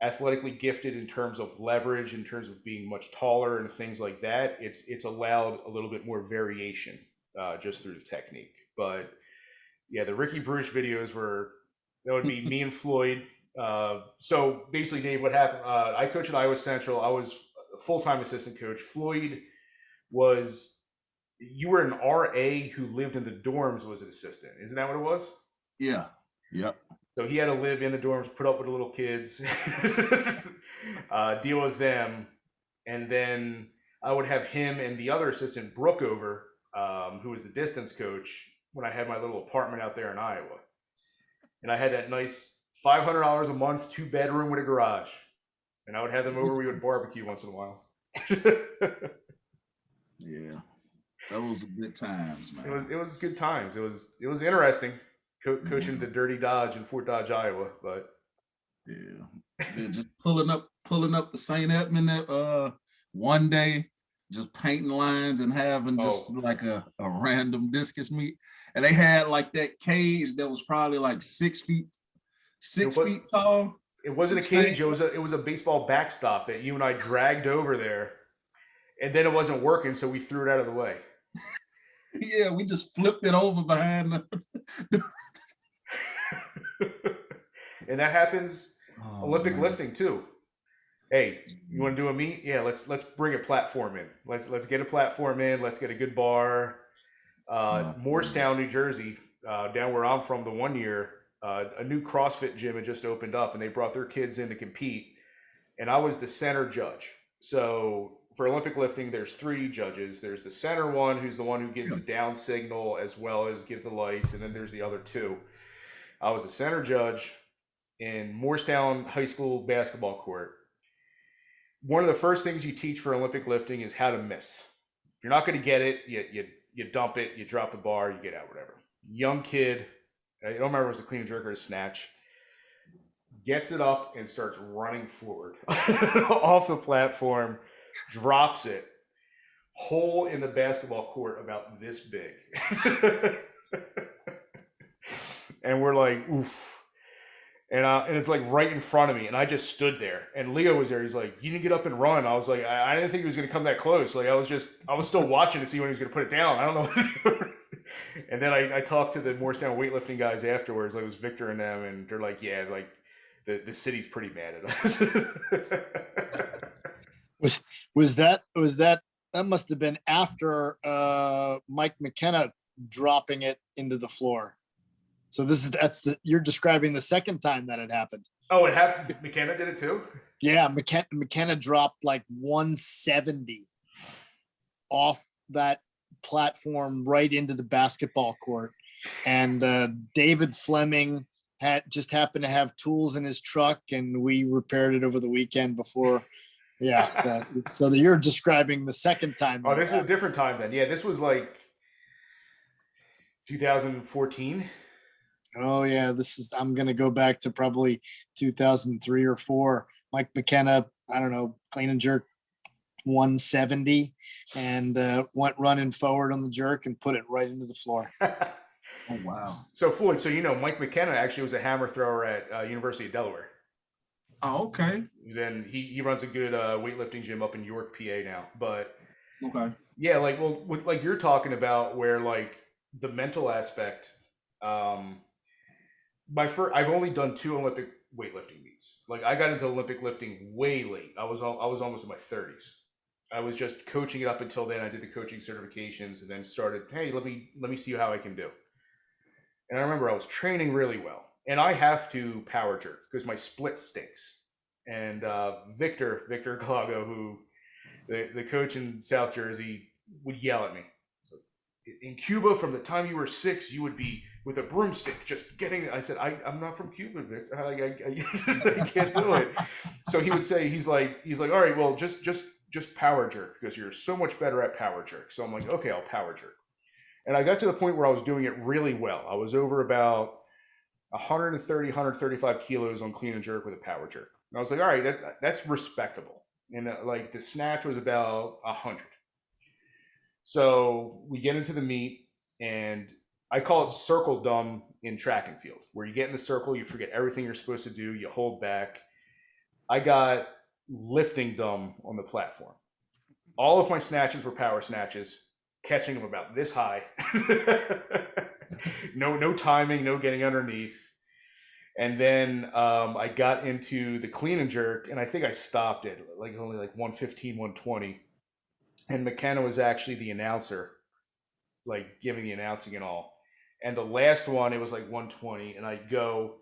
athletically gifted in terms of leverage, in terms of being much taller and things like that. It's allowed a little bit more variation just through the technique. But yeah, the Ricky Bruce videos that would be me and Floyd. So basically, Dave, what happened? I coached at Iowa Central. I was a full-time assistant coach. Floyd you were an RA who lived in the dorms, was an assistant. Isn't that what it was? Yeah. Yep. So he had to live in the dorms, put up with the little kids, deal with them. And then I would have him and the other assistant, Brooke, over, who was the distance coach, when I had my little apartment out there in Iowa. And I had that nice $500 a month, 2-bedroom with a garage. And I would have them over. We would barbecue once in a while. Yeah. Those were good times, man. It was good times. It was interesting. Coaching the Dirty Dodge in Fort Dodge, Iowa, but they're just pulling up the St. Edmund one day, just painting lines and having just like a random discus meet, and they had like that cage that was probably like 6 feet tall. It wasn't a cage. It was a baseball backstop that you and I dragged over there, and then it wasn't working, so we threw it out of the way. Yeah, we just flipped it over behind the and that happens Olympic lifting too. Hey, you want to do a meet? Yeah, let's bring a platform in. Let's get a platform in. Let's get a good bar. Morristown, New Jersey, down where I'm from, the one year, a new CrossFit gym had just opened up, and they brought their kids in to compete, and I was the center judge. So for Olympic lifting, there's 3 judges. There's the center one, who's the one who gives the down signal as well as give the lights, and then there's the other 2. I was a center judge in Morristown High School basketball court. One of the first things you teach for Olympic lifting is how to miss. If you're not going to get it, you dump it, you drop the bar, you get out, whatever. Young kid, I don't remember if it was a clean and jerk or a snatch, gets it up and starts running forward off the platform, drops it, hole in the basketball court about this big. And we're like, oof. And it's like right in front of me. And I just stood there. And Leo was there. He's like, you didn't get up and run. I was like, I didn't think he was going to come that close. Like, I was still watching to see when he was going to put it down. I don't know. And then I talked to the Morristown weightlifting guys afterwards. Like, it was Victor and them. And they're like, yeah, like the city's pretty mad at us. that must have been after Mike McKenna dropping it into the floor. So you're describing the second time that it happened. Oh, it happened. McKenna did it too? Yeah, McKenna dropped like 170 off that platform right into the basketball court. and David Fleming just happened to have tools in his truck, and we repaired it over the weekend before. Yeah, so you're describing the second time. Oh, this is a different time then. Yeah, this was like 2014. Oh yeah, I'm gonna go back to probably 2003 or 4. Mike McKenna, I don't know, clean and jerk 170, and went running forward on the jerk and put it right into the floor. Oh wow. So Floyd, so Mike McKenna actually was a hammer thrower at University of Delaware. Oh, okay. Then he runs a good weightlifting gym up in York, PA now. But Okay. yeah, like you're talking about, where like the mental aspect. I've only done 2 Olympic weightlifting meets. Like I got into Olympic lifting way late. I was almost in my 30s. I was just coaching it up until then. I did the coaching certifications and then started, hey, let me see how I can do. And I remember I was training really well. And I have to power jerk because my split stinks. And Victor Glago, who the coach in South Jersey, would yell at me. So in Cuba, from the time you were 6, you would be with a broomstick just getting it. I said, I'm not from Cuba, Victor. I can't do it. So he would say, he's like, all right, well, just power jerk because you're so much better at power jerk. So I'm like, okay, I'll power jerk. And I got to the point where I was doing it really well. I was over about 130, 135 kilos on clean and jerk with a power jerk. And I was like, all right, that's respectable. And like the snatch was about 100. So we get into the meet, and I call it circle dumb in track and field, where you get in the circle, you forget everything you're supposed to do, you hold back. I got lifting dumb on the platform. All of my snatches were power snatches, catching them about this high. No timing, no getting underneath. And then I got into the clean and jerk, and I think I stopped it like only like 115, 120. And McKenna was actually the announcer, like giving the announcing and all. And the last one, it was like 120, and I go,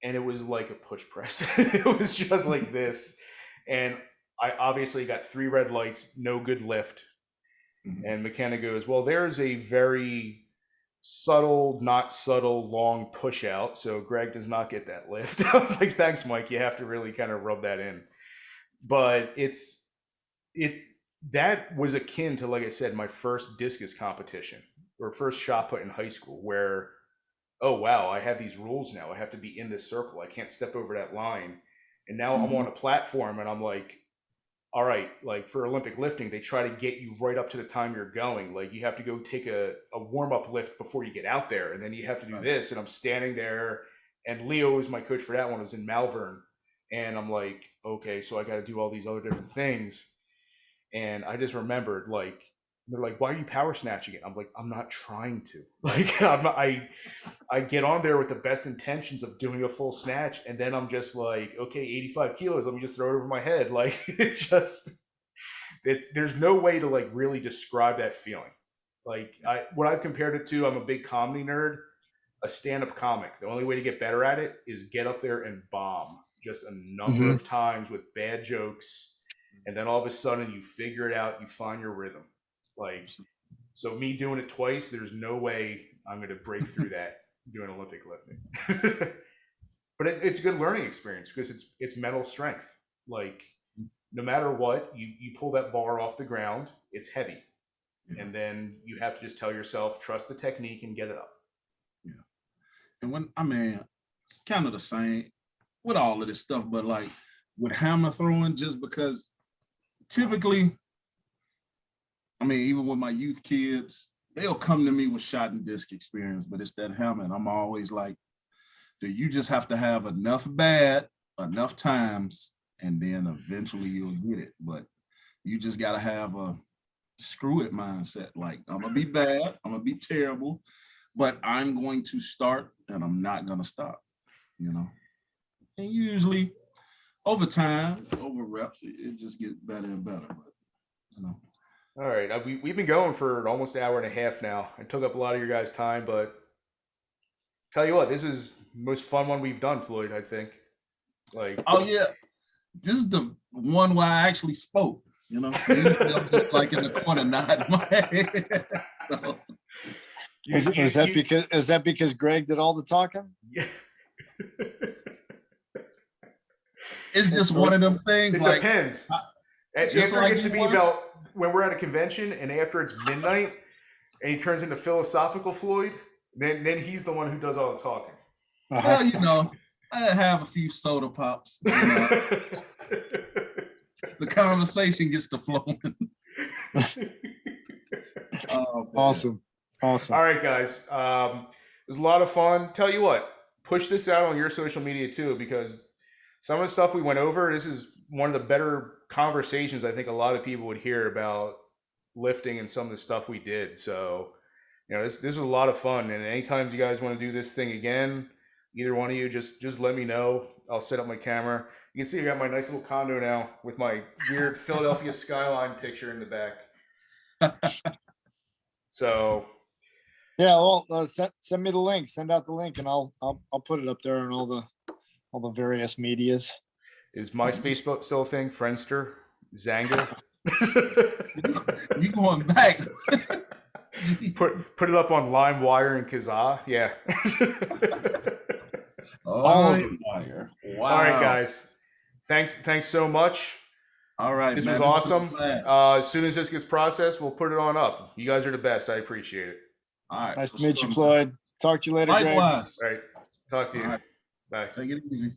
and it was like a push press. It was just like this. And I obviously got 3 red lights, no good lift. Mm-hmm. And McKenna goes, well, there's a very subtle, not subtle, long push out. So Greg does not get that lift. I was like, thanks, Mike. You have to really kind of rub that in. But that was akin to, like I said, my first discus competition or first shot put in high school, where, oh, wow, I have these rules now. I have to be in this circle. I can't step over that line. And now I'm on a platform, and I'm like, all right, like for Olympic lifting, they try to get you right up to the time you're going. Like you have to go take a warm-up lift before you get out there, and then you have to do this. And I'm standing there, and Leo was my coach for that one, was in Malvern. And I'm like, okay, so I got to do all these other different things. And I just remembered, like, they're like, why are you power snatching it? I'm like, I'm not trying to. Like, I get on there with the best intentions of doing a full snatch, and then I'm just like, okay, 85 kilos, let me just throw it over my head. Like, there's no way to like really describe that feeling. Like, what I've compared it to, I'm a big comedy nerd, a stand-up comic. The only way to get better at it is get up there and bomb just a number of times with bad jokes, and then all of a sudden you figure it out, you find your rhythm. Like, so me doing it twice, there's no way I'm going to break through that doing Olympic lifting. But it's a good learning experience because it's mental strength. Like, no matter what, you pull that bar off the ground, it's heavy. Yeah. And then you have to just tell yourself, trust the technique and get it up. Yeah. And it's kind of the same with all of this stuff, but like with hammer throwing, just because typically, even with my youth kids, they'll come to me with shot and disc experience, but it's that hammer. And I'm always like, do you just have to have enough enough times, and then eventually you'll get it. But you just got to have a screw it mindset. Like, I'm going to be bad, I'm going to be terrible, but I'm going to start and I'm not going to stop, And usually over time, over reps, it just gets better and better. But, All right, we've been going for almost an hour and a half now. I took up a lot of your guys' time, but tell you what, this is the most fun one we've done, Floyd, I think. Like, oh yeah, this is the one where I actually spoke. Like in the corner, nodding my head. So. Is that because Greg did all the talking? Yeah. It's just one of them things. It Like depends. After just it like gets to you be want. about when we're at a convention and after it's midnight and he turns into philosophical Floyd, then he's the one who does all the talking. Well, you know, I have a few soda pops. You know, the conversation gets to flowing. Oh, Awesome. All right, guys. It was a lot of fun. Tell you what, push this out on your social media too, because some of the stuff we went over, this is one of the better conversations I think a lot of people would hear about lifting and some of the stuff we did. So, you know, this was a lot of fun. And anytime you guys want to do this thing again, either one of you, just let me know. I'll set up my camera. You can see I got my nice little condo now with my weird Philadelphia skyline picture in the back. So Yeah, well, send me the link. Send out the link, and I'll put it up there on all the various medias. is MySpace still a thing? Friendster, Zanga. You going back? put it up on LimeWire and Kazaa. Yeah. All right. Wow. All right, guys. Thanks so much. All right. This man, was awesome. As soon as this gets processed, we'll put it on up. You guys are the best. I appreciate it. All right. Nice to meet you, Floyd. Talk to you later, Greg. Likewise. All right. Talk to you. All right. Bye. Take it easy.